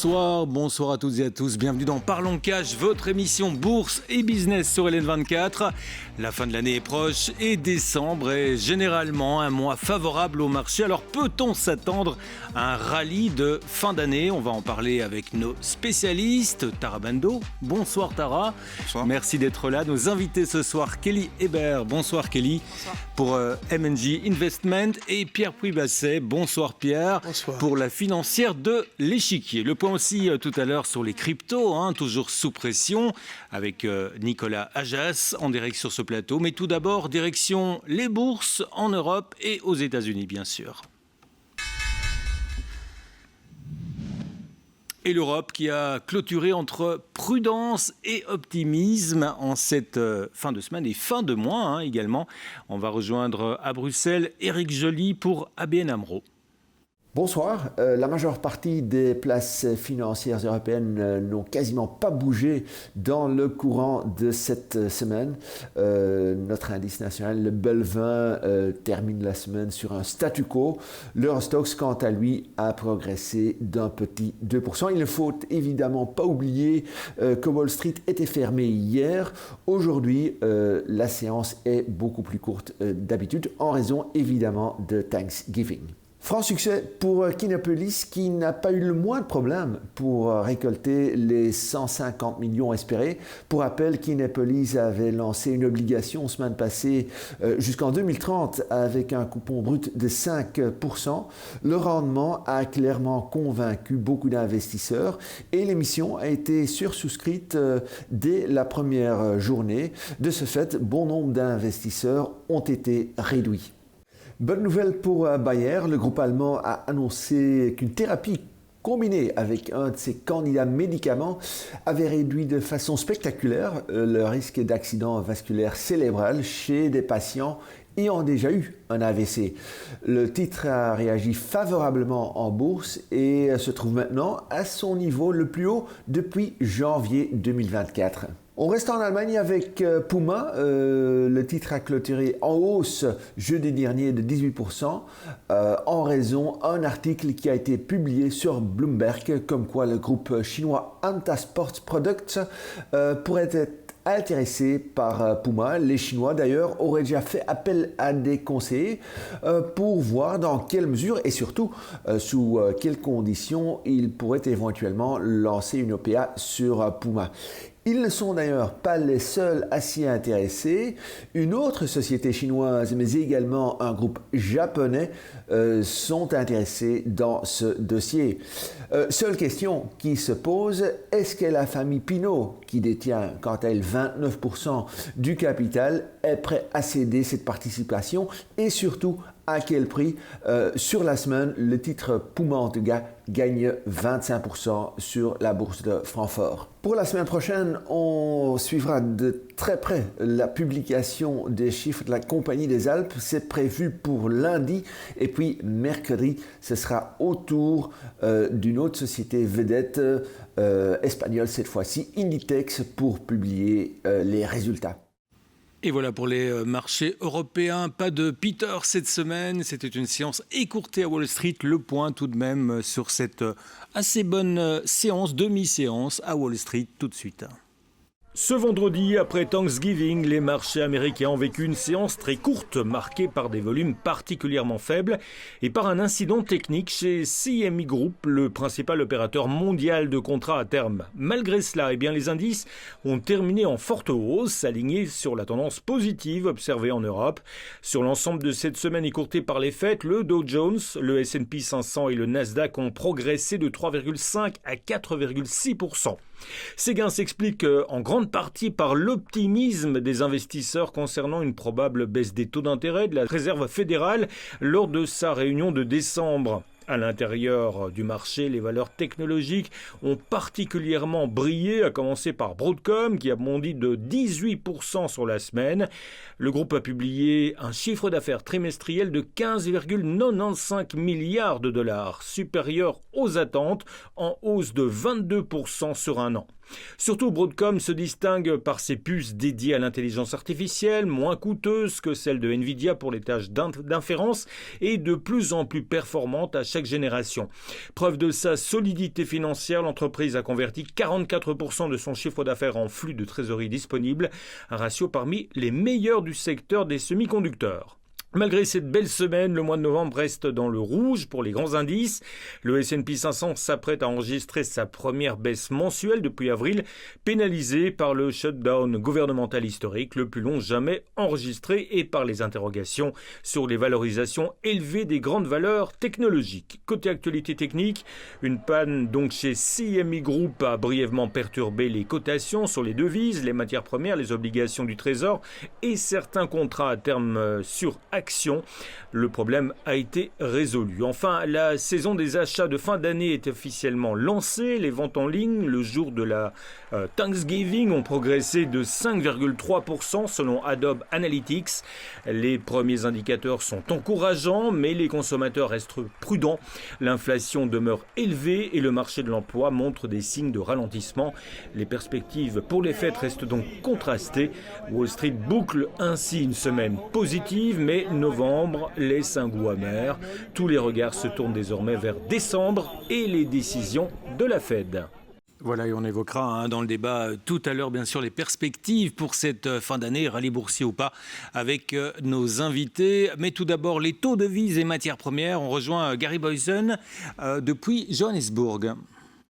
Bonsoir à toutes et à tous. Bienvenue dans Parlons Cash, votre émission bourse et business sur LN24. La fin de l'année est proche et décembre est généralement un mois favorable au marché. Alors peut-on s'attendre à un rallye de fin d'année? On va en parler avec nos spécialistes. Tara Bendo. Bonsoir Tara. Bonsoir. Merci d'être là. Nos invités ce soir, Kelly Hébert. Bonsoir Kelly. Bonsoir. Pour M&G Investment et Pierre Puy-Basset. Bonsoir Pierre. Bonsoir. Pour la financière de l'Échiquier. Le point aussi tout à l'heure sur les cryptos, toujours sous pression, avec Nicolas Ajas en direct sur ce plateau. Mais tout d'abord, direction les bourses en Europe et aux États-Unis, bien sûr. Et l'Europe qui a clôturé entre prudence et optimisme en cette fin de semaine et fin de mois également. On va rejoindre à Bruxelles Éric Joly pour ABN AMRO. Bonsoir. La majeure partie des places financières européennes n'ont quasiment pas bougé dans le courant de cette semaine. Notre indice national, le BEL 20, termine la semaine sur un statu quo. L'Eurostoxx, quant à lui, a progressé d'un petit 2%. Il ne faut évidemment pas oublier que Wall Street était fermée hier. Aujourd'hui, la séance est beaucoup plus courte d'habitude, en raison évidemment de Thanksgiving. Franc succès pour Kinepolis qui n'a pas eu le moindre problème pour récolter les 150 millions espérés. Pour rappel, Kinepolis avait lancé une obligation semaine passée jusqu'en 2030 avec un coupon brut de 5%. Le rendement a clairement convaincu beaucoup d'investisseurs et l'émission a été sursouscrite dès la première journée. De ce fait, bon nombre d'investisseurs ont été réduits. Bonne nouvelle pour Bayer, le groupe allemand a annoncé qu'une thérapie combinée avec un de ses candidats médicaments avait réduit de façon spectaculaire le risque d'accident vasculaire cérébral chez des patients ayant déjà eu un AVC. Le titre a réagi favorablement en bourse et se trouve maintenant à son niveau le plus haut depuis janvier 2024. On reste en Allemagne avec Puma. Le titre a clôturé en hausse jeudi dernier de 18% en raison d'un article qui a été publié sur Bloomberg comme quoi le groupe chinois Anta Sports Products pourrait être intéressés par Puma. Les Chinois d'ailleurs auraient déjà fait appel à des conseillers pour voir dans quelle mesure et surtout sous quelles conditions ils pourraient éventuellement lancer une OPA sur Puma. Ils ne sont d'ailleurs pas les seuls à s'y intéresser. Une autre société chinoise, mais également un groupe japonais, sont intéressés dans ce dossier. Seule question qui se pose, est-ce que la famille Pinault, qui détient quant à elle 29% du capital, est prête à céder cette participation et surtout à quel prix? Sur la semaine, le titre Puma en tout cas gagne 25% sur la bourse de Francfort. Pour la semaine prochaine, on suivra de très près la publication des chiffres de la Compagnie des Alpes. C'est prévu pour lundi et puis mercredi, ce sera au tour d'une autre société vedette espagnole cette fois-ci, Inditex, pour publier les résultats. Et voilà pour les marchés européens. Pas de Peter cette semaine. C'était une séance écourtée à Wall Street. Le point tout de même sur cette assez bonne séance, demi-séance à Wall Street tout de suite. Ce vendredi, après Thanksgiving, les marchés américains ont vécu une séance très courte, marquée par des volumes particulièrement faibles et par un incident technique chez CME Group, le principal opérateur mondial de contrats à terme. Malgré cela, les indices ont terminé en forte hausse, alignés sur la tendance positive observée en Europe. Sur l'ensemble de cette semaine écourtée par les fêtes, le Dow Jones, le S&P 500 et le Nasdaq ont progressé de 3,5 à 4,6%. Ces gains s'expliquent en grande partie par l'optimisme des investisseurs concernant une probable baisse des taux d'intérêt de la Réserve fédérale lors de sa réunion de décembre. À l'intérieur du marché, les valeurs technologiques ont particulièrement brillé, à commencer par Broadcom qui a bondi de 18% sur la semaine. Le groupe a publié un chiffre d'affaires trimestriel de 15,95 milliards de dollars, supérieur aux attentes, en hausse de 22% sur un an. Surtout, Broadcom se distingue par ses puces dédiées à l'intelligence artificielle, moins coûteuses que celles de Nvidia pour les tâches d'inférence et de plus en plus performantes à chaque génération. Preuve de sa solidité financière, l'entreprise a converti 44% de son chiffre d'affaires en flux de trésorerie disponible, un ratio parmi les meilleurs du secteur des semi-conducteurs. Malgré cette belle semaine, le mois de novembre reste dans le rouge pour les grands indices. Le S&P 500 s'apprête à enregistrer sa première baisse mensuelle depuis avril, pénalisé par le shutdown gouvernemental historique, le plus long jamais enregistré, et par les interrogations sur les valorisations élevées des grandes valeurs technologiques. Côté actualité technique, une panne donc chez CME Group a brièvement perturbé les cotations sur les devises, les matières premières, les obligations du Trésor et certains contrats à terme sur action. Le problème a été résolu. Enfin, la saison des achats de fin d'année est officiellement lancée. Les ventes en ligne, le jour de la Thanksgiving, ont progressé de 5,3% selon Adobe Analytics. Les premiers indicateurs sont encourageants, mais les consommateurs restent prudents. L'inflation demeure élevée et le marché de l'emploi montre des signes de ralentissement. Les perspectives pour les fêtes restent donc contrastées. Wall Street boucle ainsi une semaine positive, mais novembre laisse un goût amer. Tous les regards se tournent désormais vers décembre et les décisions de la Fed. Voilà, et on évoquera dans le débat tout à l'heure, bien sûr, les perspectives pour cette fin d'année, rallye boursier ou pas, avec nos invités. Mais tout d'abord, les taux de devises et matières premières. On rejoint Gary Boyson depuis Johannesburg.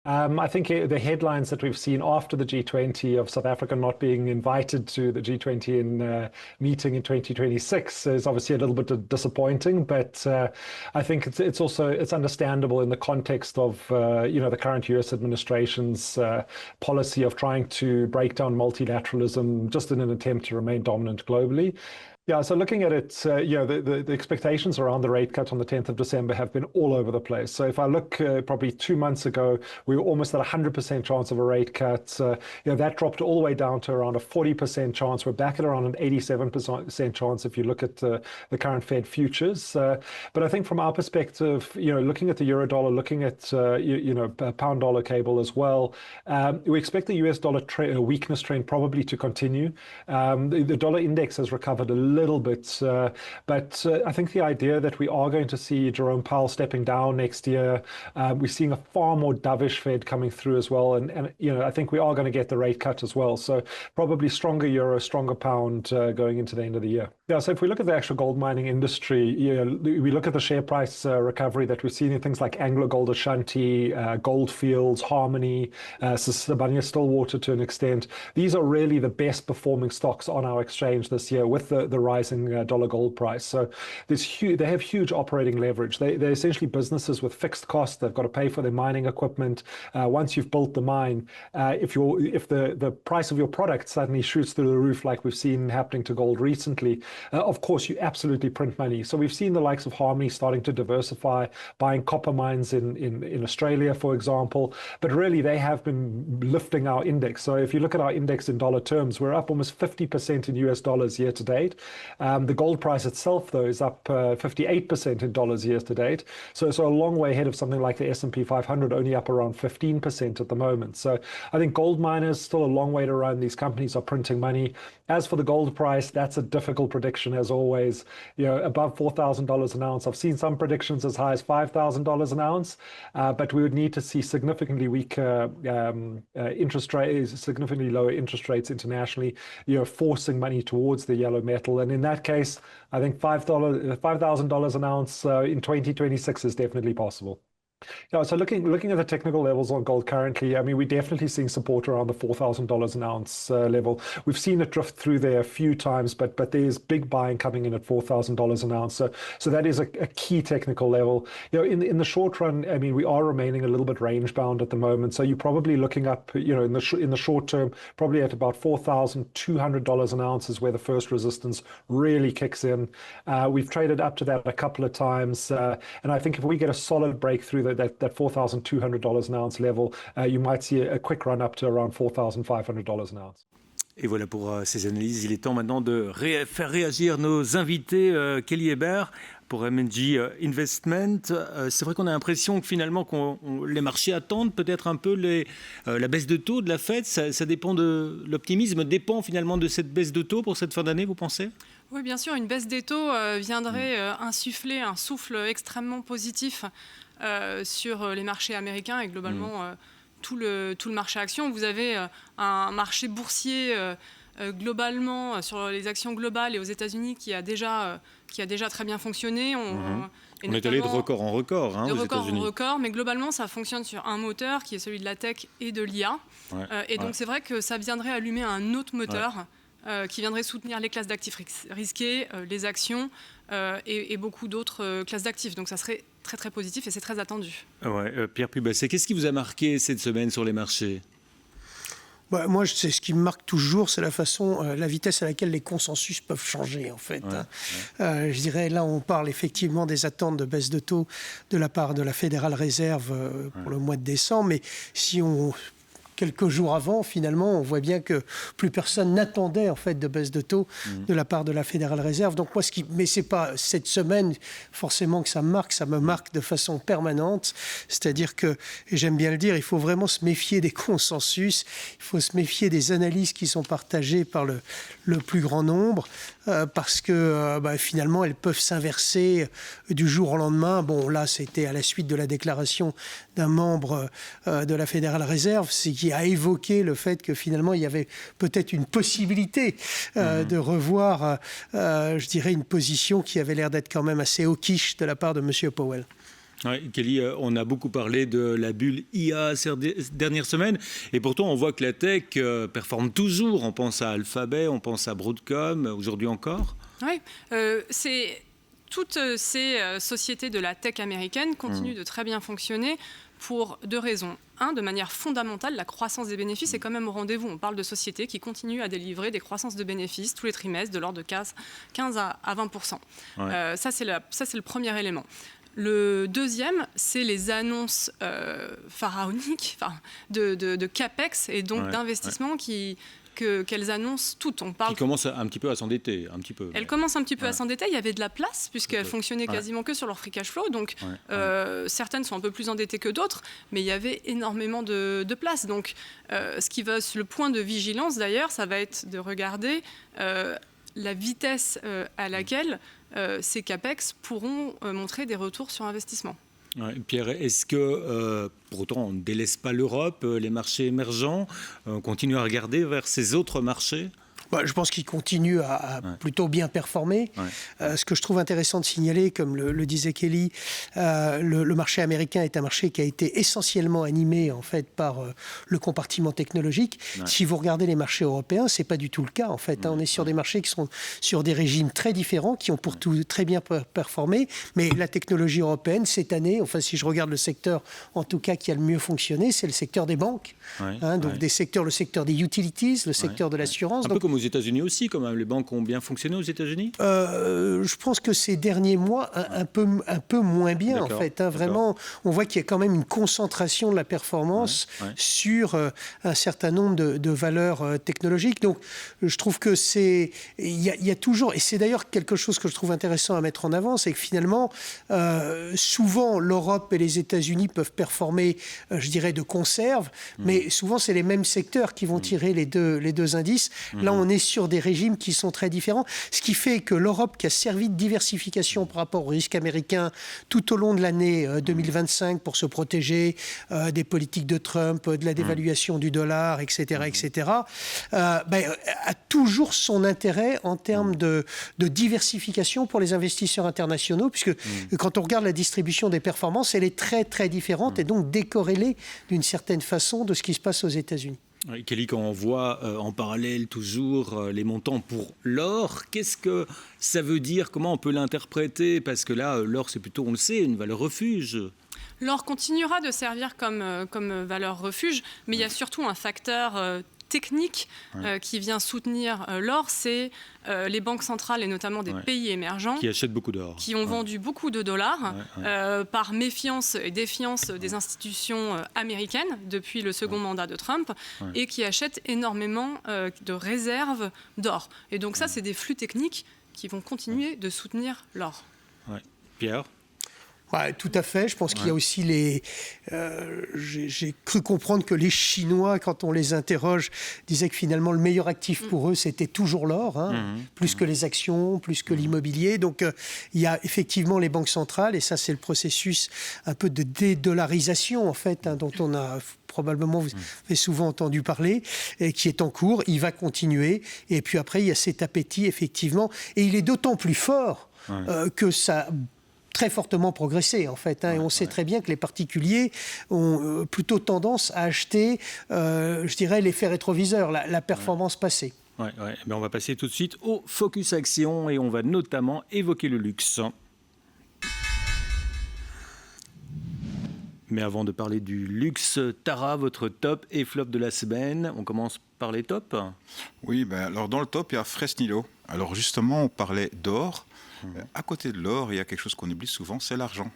I think the headlines that we've seen after the G20 of South Africa not being invited to the G20 meeting in 2026 is obviously a little bit disappointing, but I think it's understandable in the context of the current US administration's policy of trying to break down multilateralism just in an attempt to remain dominant globally. Yeah, so looking at it, the expectations around the rate cut on the 10th of December have been all over the place. So if I look probably 2 months ago, we were almost at 100% chance of a rate cut. That dropped all the way down to around a 40% chance. We're back at around an 87% chance if you look at the current Fed futures. But I think from our perspective, looking at the euro dollar, looking at pound dollar cable as well, we expect the US dollar weakness trend probably to continue. The dollar index has recovered a little bit, but I think the idea that we are going to see Jerome Powell stepping down next year, we're seeing a far more dovish Fed coming through as well, and I think we are going to get the rate cut as well. So probably stronger euro, stronger pound going into the end of the year. Yeah, so if we look at the actual gold mining industry, we look at the share price recovery that we've seen in things like Anglo Gold Ashanti, Goldfields, Harmony, Sibanye-Stillwater to an extent. These are really the best performing stocks on our exchange this year with the rising dollar gold price. So they have huge operating leverage. They're essentially businesses with fixed costs. They've got to pay for their mining equipment. Once you've built the mine, if the price of your product suddenly shoots through the roof like we've seen happening to gold recently, of course you absolutely print money. So we've seen the likes of Harmony starting to diversify, buying copper mines in Australia, for example. But really they have been lifting our index. So if you look at our index in dollar terms, we're up almost 50% in US dollars year to date. The gold price itself, though, is up 58% in dollars year to date. So a long way ahead of something like the S&P 500, only up around 15% at the moment. So I think gold miners still a long way to run. These companies are printing money. As for the gold price, that's a difficult prediction as always. Above $4,000 an ounce. I've seen some predictions as high as $5,000 an ounce, but we would need to see significantly weaker interest rates, significantly lower interest rates internationally, forcing money towards the yellow metal. And in that case, I think $5,000 an ounce in 2026 is definitely possible. Yeah, so looking at the technical levels on gold currently, I mean, we're definitely seeing support around the $4,000 an ounce level. We've seen it drift through there a few times, but there's big buying coming in at $4,000 an ounce. So that is a key technical level. In the short run, I mean, we are remaining a little bit range bound at the moment. So you're probably looking up, in the short term, probably at about $4,200 an ounce is where the first resistance really kicks in. We've traded up to that a couple of times, and I think if we get a solid breakthrough that $4,200 an ounce level, you might see a quick run up to around $4,500 an ounce. Et voilà pour ces analyses. Il est temps maintenant de faire réagir nos invités. Kelly Hébert pour MNJ Investment. C'est vrai qu'on a l'impression que finalement les marchés attendent peut-être un peu la baisse de taux de la Fed. Ça dépend de l'optimisme, dépend finalement de cette baisse de taux pour cette fin d'année, vous pensez ? Oui, bien sûr, une baisse des taux viendrait insuffler un souffle extrêmement positif sur les marchés américains et globalement tout le marché action. Vous avez un marché boursier globalement sur les actions globales et aux États-Unis qui a déjà très bien fonctionné. On est allé de record en record aux États-Unis. De record en record, mais globalement, ça fonctionne sur un moteur qui est celui de la tech et de l'IA. Donc, c'est vrai que ça viendrait allumer un autre moteur qui viendrait soutenir les classes d'actifs risqués, les actions et beaucoup d'autres classes d'actifs. Donc, ça serait très, très positif et c'est très attendu. Pierre Pubasset, qu'est-ce qui vous a marqué cette semaine sur les marchés ? Moi, c'est ce qui me marque toujours, c'est la vitesse à laquelle les consensus peuvent changer, en fait. Je dirais, là, on parle effectivement des attentes de baisse de taux de la part de la Federal Reserve pour le mois de décembre, mais si on... Quelques jours avant, finalement, on voit bien que plus personne n'attendait en fait de baisse de taux de la part de la Federal Reserve. Donc moi, mais c'est pas cette semaine forcément que ça me marque de façon permanente. C'est-à-dire que, et j'aime bien le dire, il faut vraiment se méfier des consensus, il faut se méfier des analyses qui sont partagées par le plus grand nombre, parce que finalement, elles peuvent s'inverser du jour au lendemain. Bon, là, c'était à la suite de la déclaration d'un membre de la Federal Reserve, c'est qui a évoqué le fait que finalement, il y avait peut-être une possibilité de revoir, je dirais, une position qui avait l'air d'être quand même assez hawkish de la part de M. Powell. Kelly, on a beaucoup parlé de la bulle IA ces dernières semaines et pourtant on voit que la tech performe toujours. On pense à Alphabet, on pense à Broadcom, aujourd'hui encore. Oui, toutes ces sociétés de la tech américaine continuent de très bien fonctionner pour deux raisons. Un, de manière fondamentale, la croissance des bénéfices est quand même au rendez-vous. On parle de sociétés qui continuent à délivrer des croissances de bénéfices tous les trimestres de l'ordre de 15 à 20%. Ça, c'est le premier élément. Le deuxième, c'est les annonces pharaoniques de CAPEX et donc d'investissement qu'elles annoncent toutes. Qui commencent un petit peu à s'endetter. Elles commencent un petit peu à s'endetter. Il y avait de la place puisqu'elles fonctionnaient quasiment que sur leur free cash flow. Donc certaines sont un peu plus endettées que d'autres, mais il y avait énormément de place. Donc le point de vigilance d'ailleurs, ça va être de regarder la vitesse à laquelle ces CAPEX pourront montrer des retours sur investissement. Pierre, est-ce que, pour autant, on ne délaisse pas l'Europe, les marchés émergents, on continue à regarder vers ces autres marchés ? Je pense qu'il continue à plutôt bien performer. Ce que je trouve intéressant de signaler, comme le disait Kelly, le marché américain est un marché qui a été essentiellement animé en fait par le compartiment technologique. Si vous regardez les marchés européens, c'est pas du tout le cas en fait. On est sur des marchés qui sont sur des régimes très différents, qui ont pour tout très bien performé. Mais la technologie européenne cette année, enfin si je regarde le secteur en tout cas qui a le mieux fonctionné, c'est le secteur des banques. Donc le secteur des utilities, le secteur de l'assurance. Un peu comme aux États-Unis aussi, quand même. Les banques ont bien fonctionné aux États-Unis. Je pense que ces derniers mois, un peu moins bien, en fait. Vraiment, on voit qu'il y a quand même une concentration de la performance sur un certain nombre de valeurs technologiques. Donc, je trouve que il y a toujours, et c'est d'ailleurs quelque chose que je trouve intéressant à mettre en avant, c'est que finalement, souvent, l'Europe et les États-Unis peuvent performer, je dirais, de conserve, mais souvent, c'est les mêmes secteurs qui vont tirer les deux indices. Là, on est sur des régimes qui sont très différents, ce qui fait que l'Europe, qui a servi de diversification par rapport au risque américain tout au long de l'année 2025 pour se protéger des politiques de Trump, de la dévaluation du dollar, etc., a toujours son intérêt en termes de diversification pour les investisseurs internationaux, puisque quand on regarde la distribution des performances, elle est très, très différente et donc décorrélée d'une certaine façon de ce qui se passe aux États-Unis. Kelly, quand on voit en parallèle toujours les montants pour l'or, qu'est-ce que ça veut dire ? Comment on peut l'interpréter ? Parce que là, l'or, c'est plutôt, on le sait, une valeur refuge. L'or continuera de servir comme valeur refuge, mais il y a surtout un facteur technique qui vient soutenir l'or, c'est les banques centrales et notamment des pays émergents qui achètent beaucoup d'or, qui ont vendu beaucoup de dollars par méfiance et défiance des institutions américaines depuis le second mandat de Trump et qui achètent énormément de réserves d'or. Et donc ça, c'est des flux techniques qui vont continuer de soutenir l'or. Pierre ? Ouais, tout à fait. Je pense qu'il y a aussi j'ai cru comprendre que les Chinois, quand on les interroge, disaient que finalement le meilleur actif pour eux, c'était toujours l'or, plus que les actions, plus que l'immobilier. Donc il y a effectivement les banques centrales, et ça c'est le processus un peu de dédollarisation en fait, dont on a probablement vous avez souvent entendu parler, et qui est en cours. Il va continuer. Et puis après, il y a cet appétit effectivement, et il est d'autant plus fort que ça très fortement progressé en fait, et on sait très bien que les particuliers ont plutôt tendance à acheter, je dirais, l'effet rétroviseur, la performance passée. Mais on va passer tout de suite au Focus Action et on va notamment évoquer le luxe. Mais avant de parler du luxe, Tara, votre top et flop de la semaine, on commence par les tops. Oui, alors dans le top, il y a Fresnillo. Alors justement, on parlait d'or. À côté de l'or, il y a quelque chose qu'on oublie souvent, c'est l'argent.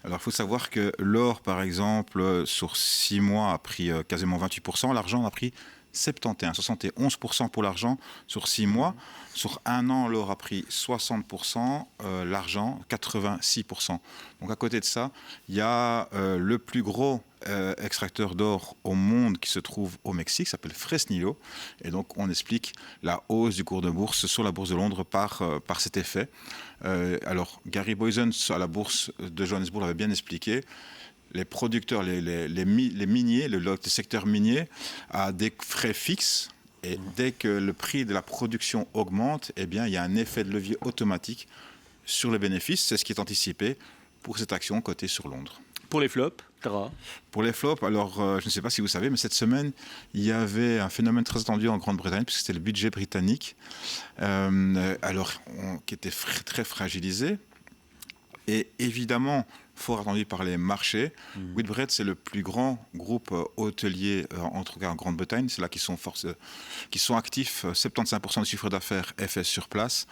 Alors il faut savoir que l'or, par exemple, sur 6 mois a pris quasiment 28%, l'argent a pris 71% pour l'argent sur 6 mois. Sur 1 an, l'or a pris 60%, l'argent 86%. Donc à côté de ça, il y a le plus gros extracteur d'or au monde qui se trouve au Mexique, s'appelle Fresnillo. Et donc on explique la hausse du cours de bourse sur la bourse de Londres par cet effet. Alors Gary Boysen à la bourse de Johannesburg l'avait bien expliqué. Les producteurs, les miniers, le secteur minier a des frais fixes et dès que le prix de la production augmente, eh bien, il y a un effet de levier automatique sur les bénéfices. C'est ce qui est anticipé pour cette action cotée sur Londres. Pour les flops, Tara ? Pour les flops, alors je ne sais pas si vous savez, mais cette semaine, il y avait un phénomène très attendu en Grande-Bretagne, puisque c'était le budget britannique, qui était très fragilisé. Et évidemment, fort attendu par les marchés. Whitbread, c'est le plus grand groupe hôtelier, en tout cas en Grande-Bretagne. C'est là qu'ils sont actifs. 75% du chiffre d'affaires est fait sur place.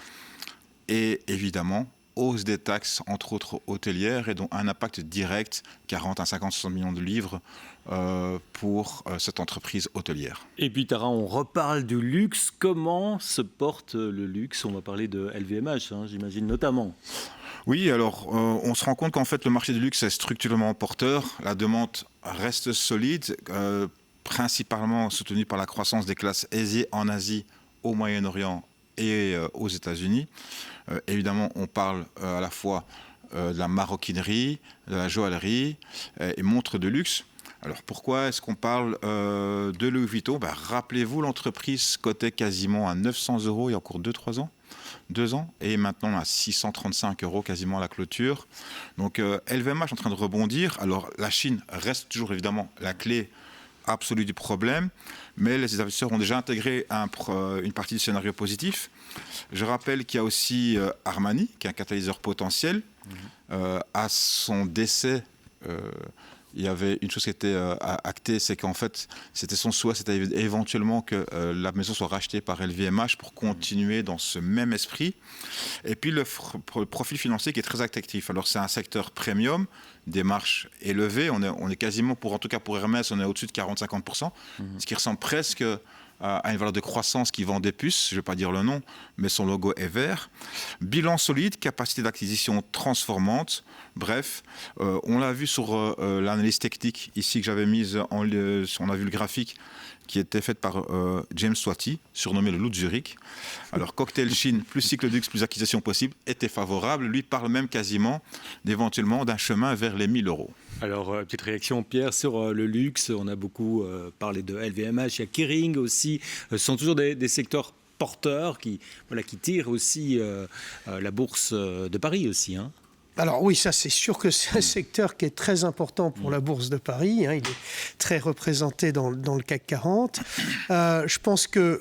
Et évidemment, hausse des taxes, entre autres hôtelières, et dont un impact direct, 40 à 50, 60 millions de livres pour cette entreprise hôtelière. Et puis Tara, on reparle du luxe. Comment se porte le luxe ? On va parler de LVMH, j'imagine notamment. Oui, alors on se rend compte qu'en fait le marché du luxe est structurellement porteur. La demande reste solide, principalement soutenue par la croissance des classes aisées en Asie, au Moyen-Orient et aux États-Unis. Évidemment, on parle à la fois de la maroquinerie, de la joaillerie et montres de luxe. Alors pourquoi est-ce qu'on parle de Louis Vuitton ? Rappelez-vous, l'entreprise cotait quasiment à 900 € il y a encore 2 ans, et maintenant à 635 € quasiment à la clôture. Donc LVMH est en train de rebondir. Alors la Chine reste toujours évidemment la clé absolue du problème, mais les investisseurs ont déjà intégré une partie du scénario positif. Je rappelle qu'il y a aussi Armani, qui est un catalyseur potentiel. À son décès, il y avait une chose qui était actée, c'est qu'en fait, c'était son souhait, c'était éventuellement que la maison soit rachetée par LVMH pour continuer dans ce même esprit. Et puis le profil financier qui est très attractif. Alors c'est un secteur premium, des marges élevées. On est quasiment, en tout cas pour Hermès, on est au-dessus de 40-50%, ce qui ressemble presque à une valeur de croissance qui vend des puces, je ne vais pas dire le nom, mais son logo est vert. Bilan solide, capacité d'acquisition transformante. Bref, on l'a vu sur l'analyse technique ici que j'avais mise, on a vu le graphique qui était faite par James Swati, surnommé le loup de Zurich. Alors, cocktail Chine, plus cycle de luxe, plus acquisition possible, était favorable. Lui parle même quasiment d'éventuellement d'un chemin vers les 1 000 €. Alors, petite réaction, Pierre, sur le luxe. On a beaucoup parlé de LVMH, il y a Kering aussi. Ce sont toujours des secteurs porteurs qui tirent aussi la bourse de Paris aussi, Alors oui, ça c'est sûr que c'est un secteur qui est très important pour la Bourse de Paris. Il est très représenté dans le CAC 40. Je pense que,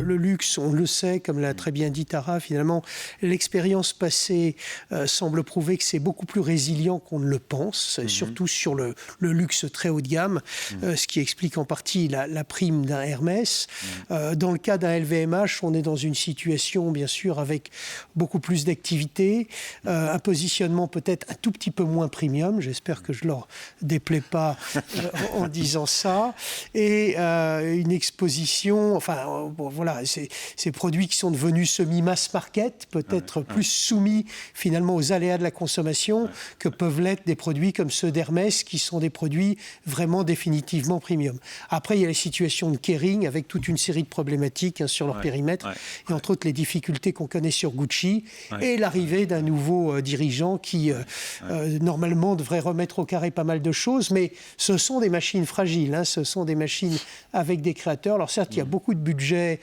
le luxe, on le sait, comme l'a très bien dit Tara, finalement, l'expérience passée semble prouver que c'est beaucoup plus résilient qu'on ne le pense, surtout sur le luxe très haut de gamme, ce qui explique en partie la prime d'un Hermès. Dans le cas d'un LVMH, on est dans une situation, bien sûr, avec beaucoup plus d'activité, un positionnement peut-être un tout petit peu moins premium, j'espère que je ne leur déplais pas en disant ça, et une exposition, ces produits qui sont devenus semi-mass market, peut-être plus soumis finalement aux aléas de la consommation que peuvent l'être des produits comme ceux d'Hermès, qui sont des produits vraiment définitivement premium. Après, il y a les situations de Kering, avec toute une série de problématiques sur leur périmètre, et entre autres les difficultés qu'on connaît sur Gucci, et l'arrivée d'un nouveau dirigeant qui, normalement, devrait remettre au carré pas mal de choses, mais ce sont des machines fragiles, ce sont des machines avec des créateurs. Alors certes, il y a beaucoup de budget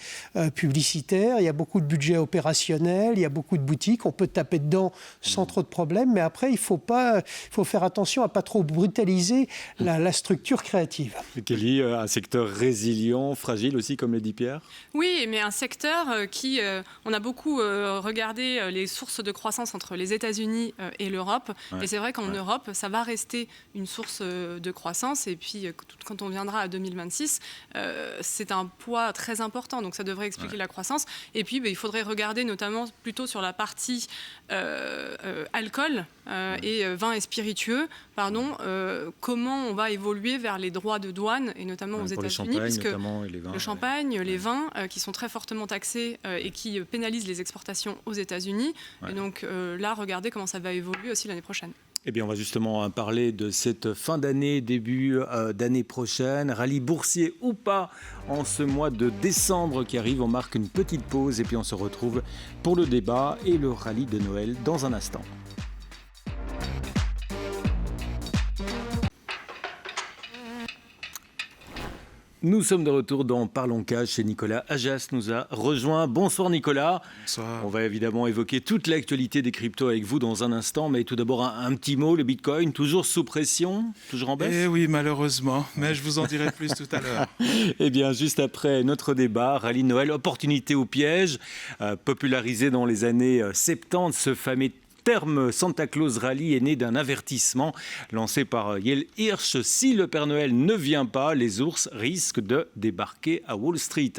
publicitaire, il y a beaucoup de budget opérationnel, il y a beaucoup de boutiques, on peut taper dedans sans trop de problèmes, mais après, il faut faire attention à ne pas trop brutaliser la structure créative. Kelly, un secteur résilient, fragile aussi, comme l'a dit Pierre? Oui, mais un secteur qui... on a beaucoup regardé les sources de croissance entre les États-Unis et l'Europe. Et c'est vrai qu'en Europe, ça va rester une source de croissance. Et puis, quand on viendra à 2026, c'est un poids très important. Donc, ça devrait expliquer la croissance. Et puis, il faudrait regarder notamment plutôt sur la partie alcool et vins et spiritueux. Comment on va évoluer vers les droits de douane, et notamment aux États-Unis, puisque le champagne, les vins, qui sont très fortement taxés et qui pénalisent les exportations aux États-Unis. Et donc, là, regardez comment ça va évoluer aussi l'année prochaine. Eh bien, on va justement parler de cette fin d'année, début d'année prochaine. Rallye boursier ou pas en ce mois de décembre qui arrive. On marque une petite pause et puis on se retrouve pour le débat et le rallye de Noël dans un instant. Nous sommes de retour dans Parlons Cash et Nicolas Ajas nous a rejoint. Bonsoir Nicolas. Bonsoir. On va évidemment évoquer toute l'actualité des cryptos avec vous dans un instant, mais tout d'abord un petit mot, le Bitcoin, toujours sous pression, toujours en baisse? Eh oui, malheureusement, mais je vous en dirai plus tout à l'heure. Eh bien, juste après notre débat, rallye Noël, opportunité ou piège, popularisé dans les années 70, ce fameux terme Santa Claus Rally est né d'un avertissement lancé par Yale Hirsch. Si le Père Noël ne vient pas, les ours risquent de débarquer à Wall Street.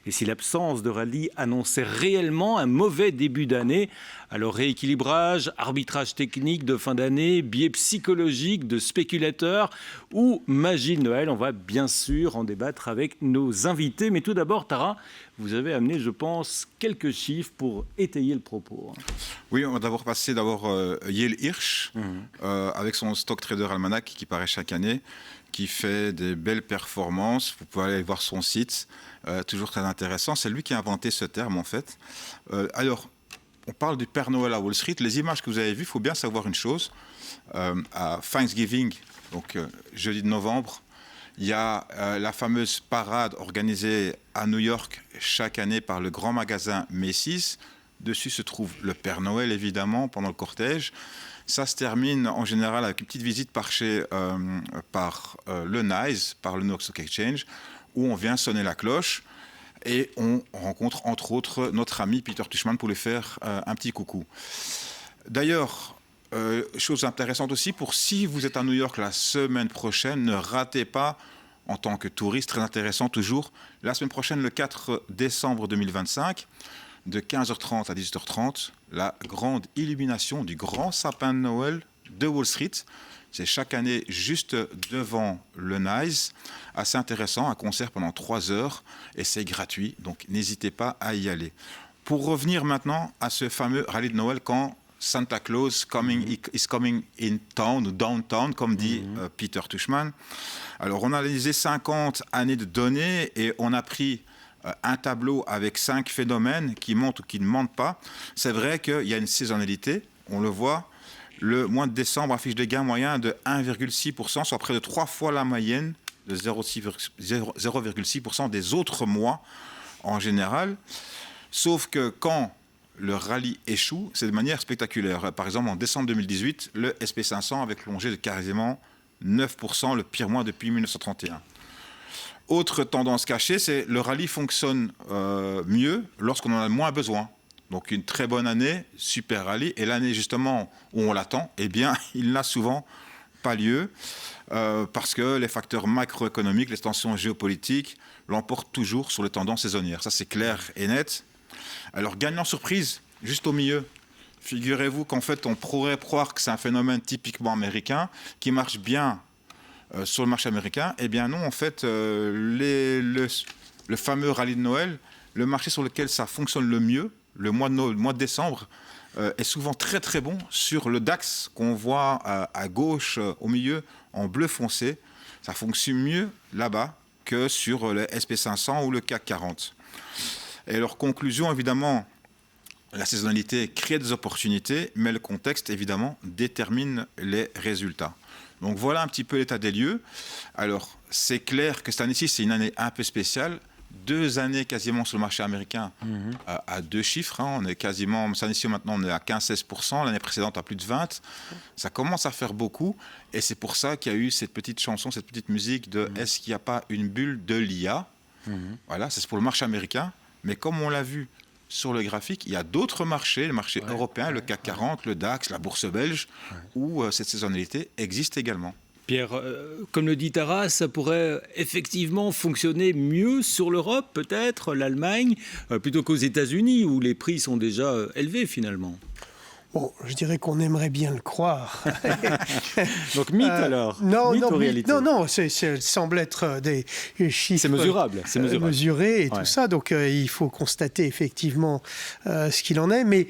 Et si l'absence de rallye annonçait réellement un mauvais début d'année, alors rééquilibrage, arbitrage technique de fin d'année, biais psychologique de spéculateurs ou magie de Noël, on va bien sûr en débattre avec nos invités. Mais tout d'abord, Tara, vous avez amené, je pense, quelques chiffres pour étayer le propos. Oui, on va d'abord passer Yale Hirsch avec son Stock Trader Almanac qui paraît chaque année, qui fait des belles performances. Vous pouvez aller voir son site, toujours très intéressant. C'est lui qui a inventé ce terme en fait. Alors, on parle du Père Noël à Wall Street. Les images que vous avez vues, il faut bien savoir une chose. À Thanksgiving, donc jeudi de novembre, il y a la fameuse parade organisée à New York chaque année par le grand magasin Macy's. Dessus se trouve le Père Noël, évidemment, pendant le cortège. Ça se termine en général avec une petite visite par le NYSE, par le New York Stock Exchange, où on vient sonner la cloche. Et on rencontre entre autres notre ami Peter Tuchman pour lui faire un petit coucou. D'ailleurs, chose intéressante aussi, si vous êtes à New York la semaine prochaine, ne ratez pas, en tant que touriste, très intéressant toujours, la semaine prochaine, le 4 décembre 2025, de 15h30 à 18h30, la grande illumination du grand sapin de Noël de Wall Street. C'est chaque année juste devant le NYSE. Assez intéressant, un concert pendant 3 heures et c'est gratuit, donc n'hésitez pas à y aller. Pour revenir maintenant à ce fameux rallye de Noël quand Santa Claus is coming in town ou downtown, comme dit Peter Tuchman. Alors on a analysé 50 années de données et on a pris un tableau avec 5 phénomènes qui montent ou qui ne mentent pas. C'est vrai qu'il y a une saisonnalité, on le voit. Le mois de décembre affiche des gains moyens de 1,6%, soit près de 3 fois la moyenne de 0,6% des autres mois en général. Sauf que quand le rallye échoue, c'est de manière spectaculaire. Par exemple, en décembre 2018, le SP500 avait plongé de quasiment 9%, le pire mois depuis 1931. Autre tendance cachée, c'est le rallye fonctionne mieux lorsqu'on en a moins besoin. Donc une très bonne année, super rallye, et l'année justement où on l'attend, eh bien, il n'a souvent pas lieu parce que les facteurs macroéconomiques, les tensions géopolitiques l'emportent toujours sur les tendances saisonnières. Ça, c'est clair et net. Alors, gagnant surprise, juste au milieu, figurez-vous qu'en fait, on pourrait croire que c'est un phénomène typiquement américain qui marche bien sur le marché américain. Eh bien non, en fait, le fameux rallye de Noël, le marché sur lequel ça fonctionne le mieux, le mois de décembre, est souvent très très bon sur le DAX qu'on voit à gauche au milieu en bleu foncé. Ça fonctionne mieux là-bas que sur le SP500 ou le CAC 40. Et leur conclusion, évidemment, la saisonnalité crée des opportunités, mais le contexte, évidemment, détermine les résultats. Donc voilà un petit peu l'état des lieux. Alors, c'est clair que cette année-ci, c'est une année un peu spéciale. 2 années quasiment sur le marché américain à 2 chiffres. Hein. On est quasiment, cette année-ci maintenant, on est à 15-16%. L'année précédente, à plus de 20%. Ça commence à faire beaucoup. Et c'est pour ça qu'il y a eu cette petite chanson, cette petite musique de est-ce qu'il n'y a pas une bulle de l'IA? Voilà, c'est pour le marché américain. Mais comme on l'a vu sur le graphique, il y a d'autres marchés, le marché européen, le CAC 40, le DAX, la bourse belge, où cette saisonnalité existe également. Pierre, comme le dit Taras, ça pourrait effectivement fonctionner mieux sur l'Europe, peut-être, l'Allemagne, plutôt qu'aux États-Unis, où les prix sont déjà élevés finalement. Bon, je dirais qu'on aimerait bien le croire. Donc mythe alors? Non, mythe non, ou réalité? non, ça semble être des chiffres c'est mesurable, mesurés et tout ça. Donc il faut constater effectivement ce qu'il en est. Mais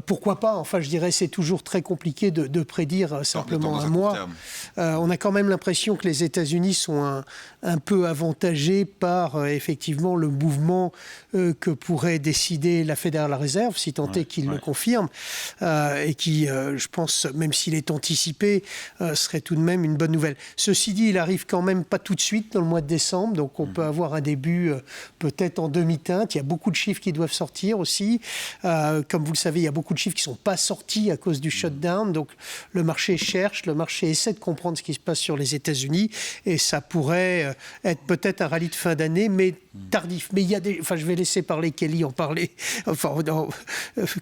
pourquoi pas? Enfin, je dirais c'est toujours très compliqué de prédire simplement un mois. On a quand même l'impression que les États-Unis sont un peu avantagés par effectivement le mouvement que pourrait décider la Fédérale Réserve, si tant est qu'il le confirme. Et qui, je pense, même s'il est anticipé, serait tout de même une bonne nouvelle. Ceci dit, il arrive quand même pas tout de suite dans le mois de décembre, donc on peut avoir un début peut-être en demi-teinte. Il y a beaucoup de chiffres qui doivent sortir aussi. Comme vous le savez, il y a beaucoup de chiffres qui ne sont pas sortis à cause du shutdown, donc le marché cherche, le marché essaie de comprendre ce qui se passe sur les États-Unis, et ça pourrait être peut-être un rallye de fin d'année, mais tardif. Mais il y a enfin, je vais laisser parler Kelly en parler, enfin,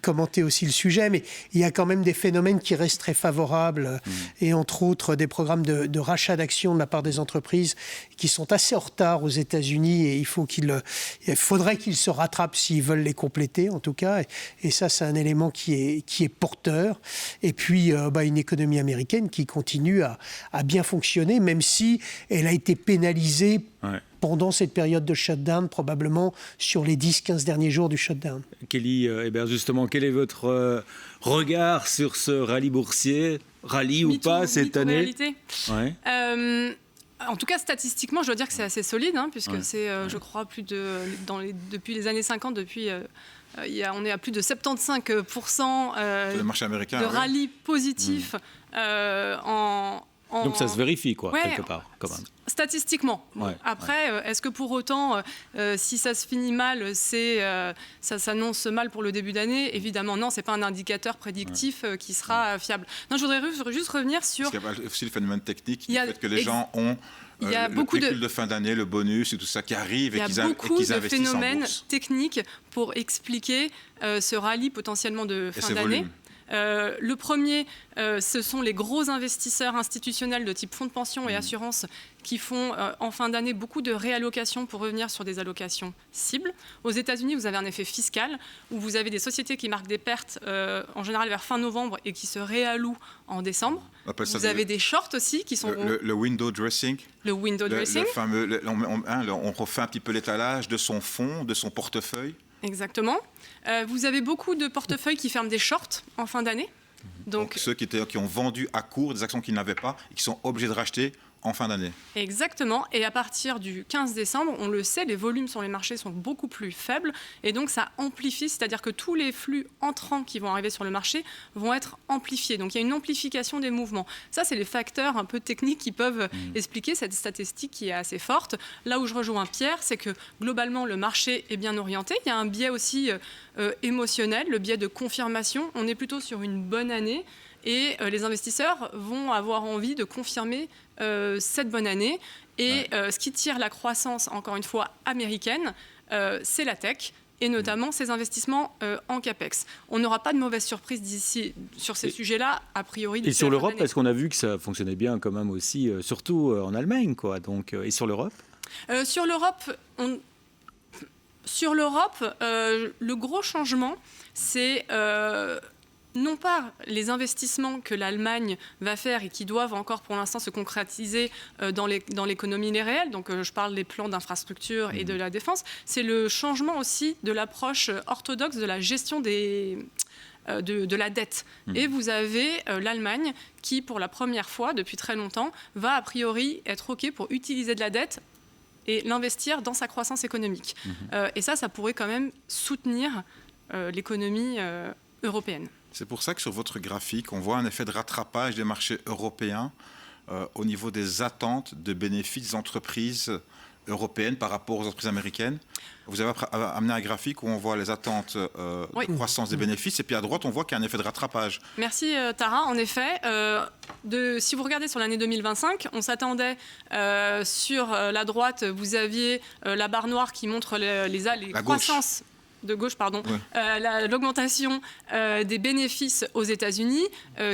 commenter aussi le sujet, mais il y a quand même des phénomènes qui restent très favorables, et entre autres des programmes de rachat d'actions de la part des entreprises qui sont assez en retard aux États-Unis, et il faudrait qu'ils se rattrapent s'ils veulent les compléter en tout cas, et ça c'est un élément qui est porteur. Et puis une économie américaine qui continue à bien fonctionner, même si elle a été pénalisée pendant cette période de shutdown, probablement sur les 10-15 derniers jours du shutdown. Kelly, justement, quel est votre regard sur ce rallye boursier? Rallye ou pas cette année? En tout cas, statistiquement, je dois dire que c'est assez solide, puisque c'est, je crois, depuis les années 50, on est à plus de 75% le marché américain, de rallye positif Donc ça se vérifie, quelque part, quand même. Statistiquement. Après, est-ce que pour autant, si ça se finit mal, ça s'annonce mal pour le début d'année? Évidemment, non, c'est pas un indicateur prédictif qui sera fiable. Non, je voudrais juste revenir sur... Parce qu'il y a aussi le phénomène technique, le fait que les gens ont le pécule de fin d'année, le bonus et tout ça qui arrive et qu'ils investissent en bourse. Il y a beaucoup de phénomènes techniques pour expliquer ce rallye potentiellement de fin d'année. Le premier, ce sont les gros investisseurs institutionnels de type fonds de pension et assurances qui font en fin d'année beaucoup de réallocations pour revenir sur des allocations cibles. Aux États-Unis, vous avez un effet fiscal où vous avez des sociétés qui marquent des pertes en général vers fin novembre et qui se réallouent en décembre. Vous avez des shorts aussi qui sont... Le window dressing. Le window dressing. Le fameux, on refait un petit peu l'étalage de son fonds, de son portefeuille. Exactement. Vous avez beaucoup de portefeuilles qui ferment des shorts en fin d'année. Donc ceux qui ont vendu à court des actions qu'ils n'avaient pas et qui sont obligés de racheter en fin d'année. Exactement. Et à partir du 15 décembre, on le sait, les volumes sur les marchés sont beaucoup plus faibles. Et donc, ça amplifie, c'est-à-dire que tous les flux entrants qui vont arriver sur le marché vont être amplifiés. Donc, il y a une amplification des mouvements. Ça, c'est les facteurs un peu techniques qui peuvent expliquer cette statistique qui est assez forte. Là où je rejoins Pierre, c'est que globalement, le marché est bien orienté. Il y a un biais aussi émotionnel, le biais de confirmation. On est plutôt sur une bonne année. Et les investisseurs vont avoir envie de confirmer cette bonne année. Et ce qui tire la croissance, encore une fois, américaine, c'est la tech et notamment ces investissements en CAPEX. On n'aura pas de mauvaise surprise d'ici sur ces sujets-là, a priori. Et sur l'Europe, parce qu'on a vu que ça fonctionnait bien quand même aussi, surtout en Allemagne, quoi. Donc, et sur l'Europe Sur l'Europe, le gros changement, c'est... non pas les investissements que l'Allemagne va faire et qui doivent encore pour l'instant se concrétiser dans l'économie réelle, donc je parle des plans d'infrastructure et de la défense, c'est le changement aussi de l'approche orthodoxe de la gestion de la dette. Et vous avez l'Allemagne qui, pour la première fois depuis très longtemps, va a priori être OK pour utiliser de la dette et l'investir dans sa croissance économique. Et ça pourrait quand même soutenir l'économie européenne. C'est pour ça que sur votre graphique, on voit un effet de rattrapage des marchés européens au niveau des attentes de bénéfices des entreprises européennes par rapport aux entreprises américaines. Vous avez amené un graphique où on voit les attentes de croissance des bénéfices et puis à droite, on voit qu'il y a un effet de rattrapage. Merci Tara. En effet, si vous regardez sur l'année 2025, on s'attendait sur la droite, vous aviez la barre noire qui montre les croissances... de gauche, pardon, l'augmentation des bénéfices aux États-Unis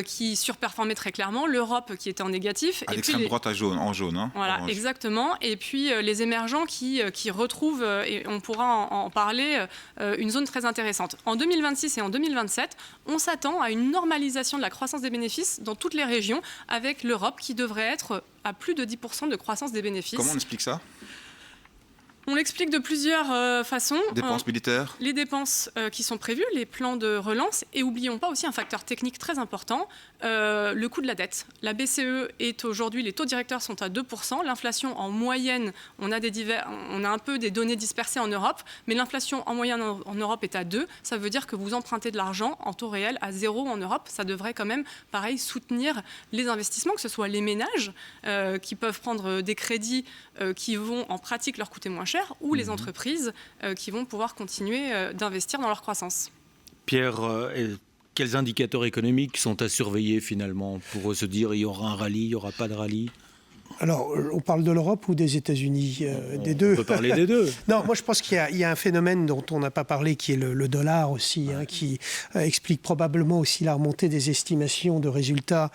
qui surperformait très clairement, l'Europe qui était en négatif. À l'extrême droite en jaune. Hein, voilà, orange. Exactement. Et puis les émergents qui retrouvent, et on pourra en parler, une zone très intéressante. En 2026 et en 2027, on s'attend à une normalisation de la croissance des bénéfices dans toutes les régions, avec l'Europe qui devrait être à plus de 10% de croissance des bénéfices. Comment on explique ça ? On l'explique de plusieurs façons. Dépenses militaires. Les dépenses qui sont prévues, les plans de relance. Et n'oublions pas aussi un facteur technique très important, le coût de la dette. La BCE est aujourd'hui, les taux directeurs sont à 2%. L'inflation en moyenne, on a un peu des données dispersées en Europe, mais l'inflation en moyenne en Europe est à 2. Ça veut dire que vous empruntez de l'argent en taux réel à 0 en Europe. Ça devrait quand même, pareil, soutenir les investissements, que ce soit les ménages qui peuvent prendre des crédits qui vont en pratique leur coûter moins cher, ou les entreprises qui vont pouvoir continuer d'investir dans leur croissance. Pierre, quels indicateurs économiques sont à surveiller finalement pour se dire il y aura un rallye, il n'y aura pas de rallye ? Alors, on parle de l'Europe ou des États-Unis, des deux? On peut parler des deux. Non, moi je pense qu'il y a un phénomène dont on n'a pas parlé, qui est le dollar aussi, qui explique probablement aussi la remontée des estimations de résultats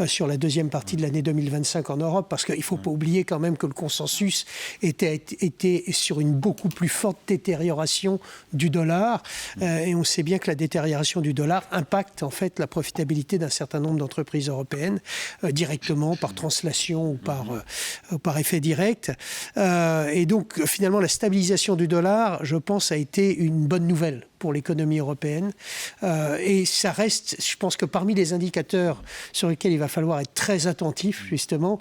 sur la deuxième partie de l'année 2025 en Europe, parce qu'il ne faut pas oublier quand même que le consensus était sur une beaucoup plus forte détérioration du dollar, et on sait bien que la détérioration du dollar impacte en fait la profitabilité d'un certain nombre d'entreprises européennes, directement par translation ou par effet direct. Et donc, finalement, la stabilisation du dollar, je pense, a été une bonne nouvelle pour l'économie européenne. Et ça reste, je pense que parmi les indicateurs sur lesquels il va falloir être très attentif, justement,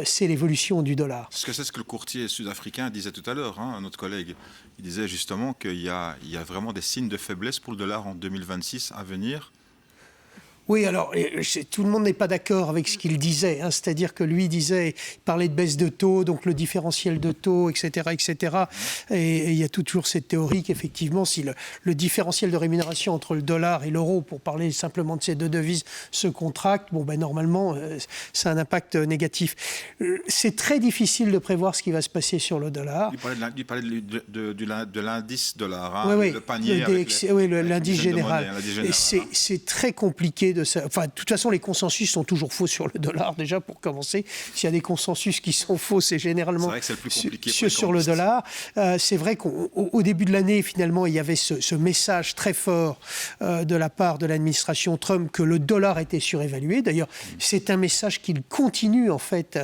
c'est l'évolution du dollar. C'est ce que le courtier sud-africain disait tout à l'heure, notre collègue. Il disait justement qu'il y a vraiment des signes de faiblesse pour le dollar en 2026 à venir. Oui, alors, tout le monde n'est pas d'accord avec ce qu'il disait. C'est-à-dire que lui il parlait de baisse de taux, donc le différentiel de taux, etc., etc. Et il y a toujours cette théorie qu'effectivement, si le différentiel de rémunération entre le dollar et l'euro, pour parler simplement de ces deux devises, se contracte, normalement, ça a un impact négatif. C'est très difficile de prévoir ce qui va se passer sur le dollar. Il parlait de l'indice dollar, oui, le panier. L'indice général. Et c'est très compliqué. De toute façon, les consensus sont toujours faux sur le dollar, déjà, pour commencer. S'il y a des consensus qui sont faux, c'est généralement c'est le plus compliqué sur le dollar. C'est vrai qu'au début de l'année, finalement, il y avait ce message très fort de la part de l'administration Trump que le dollar était surévalué. D'ailleurs, c'est un message qu'il continue, en fait,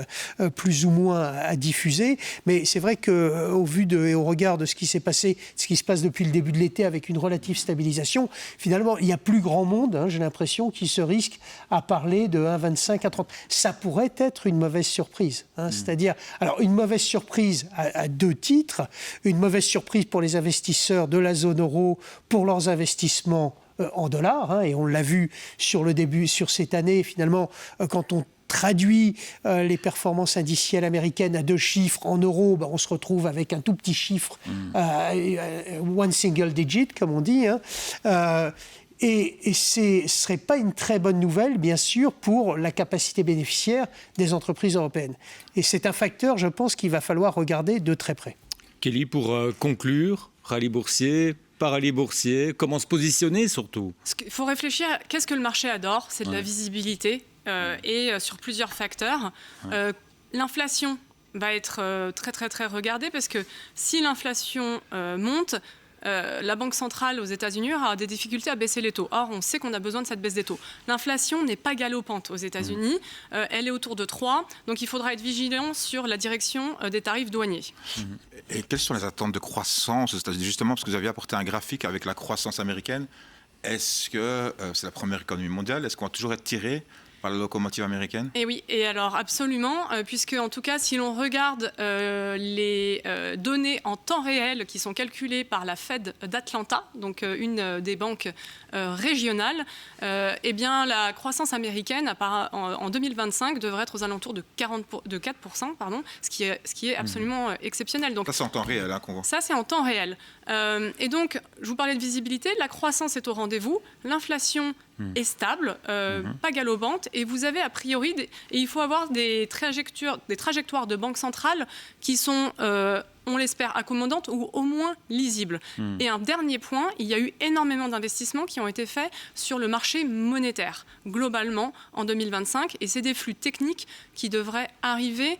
plus ou moins à diffuser. Mais c'est vrai qu'au vu et au regard de ce qui s'est passé, ce qui se passe depuis le début de l'été, avec une relative stabilisation, finalement, il y a plus grand monde, j'ai l'impression, qui se risque à parler de 1,25 à 30. Ça pourrait être une mauvaise surprise. C'est-à-dire, alors une mauvaise surprise à deux titres. Une mauvaise surprise pour les investisseurs de la zone euro pour leurs investissements en dollars. Et on l'a vu sur cette année, finalement, quand on traduit les performances indicielles américaines à deux chiffres en euros, on se retrouve avec un tout petit chiffre, one single digit, comme on dit. Et ce ne serait pas une très bonne nouvelle, bien sûr, pour la capacité bénéficiaire des entreprises européennes. Et c'est un facteur, je pense, qu'il va falloir regarder de très près. Kelly, pour conclure, rallye boursier, pas rallye boursier, comment se positionner surtout ? Il faut réfléchir à qu'est-ce que le marché adore, c'est de la visibilité. Et sur plusieurs facteurs. L'inflation va être très très très regardée parce que si l'inflation monte, la Banque centrale aux États-Unis aura des difficultés à baisser les taux. Or, on sait qu'on a besoin de cette baisse des taux. L'inflation n'est pas galopante aux États-Unis, elle est autour de 3, donc il faudra être vigilant sur la direction des tarifs douaniers. Et quelles sont les attentes de croissance aux États-Unis ? Justement, parce que vous aviez apporté un graphique avec la croissance américaine. Est-ce que c'est la première économie mondiale ? Est-ce qu'on va toujours être tiré par la locomotive américaine ? Et oui, et alors absolument, puisque en tout cas, si l'on regarde les données en temps réel qui sont calculées par la Fed d'Atlanta, donc une des banques régionales, eh bien la croissance américaine en 2025 devrait être aux alentours de 4%, ce qui est absolument exceptionnel. Donc, ça, c'est en temps réel qu'on voit. Ça, c'est en temps réel. Et donc, je vous parlais de visibilité, la croissance est au rendez-vous, l'inflation est stable, pas galopante, et vous avez a priori, et il faut avoir des trajectoires de banque centrale qui sont, on l'espère, accommodantes ou au moins lisibles. Et un dernier point, il y a eu énormément d'investissements qui ont été faits sur le marché monétaire, globalement, en 2025, et c'est des flux techniques qui devraient arriver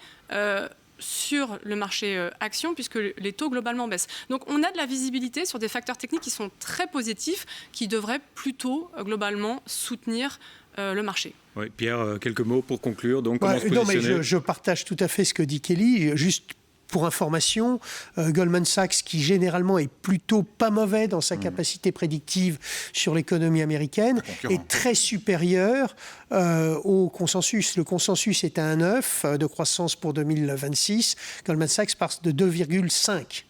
sur le marché action, puisque les taux globalement baissent. Donc on a de la visibilité sur des facteurs techniques qui sont très positifs, qui devraient plutôt globalement soutenir le marché. Oui, Pierre, quelques mots pour conclure. Donc, comment se positionner ? Non, mais je partage tout à fait ce que dit Kelly. Juste pour information, Goldman Sachs, qui généralement est plutôt pas mauvais dans sa capacité prédictive sur l'économie américaine, est très supérieur au consensus. Le consensus est à 1,9 de croissance pour 2026. Goldman Sachs passe de 2,5.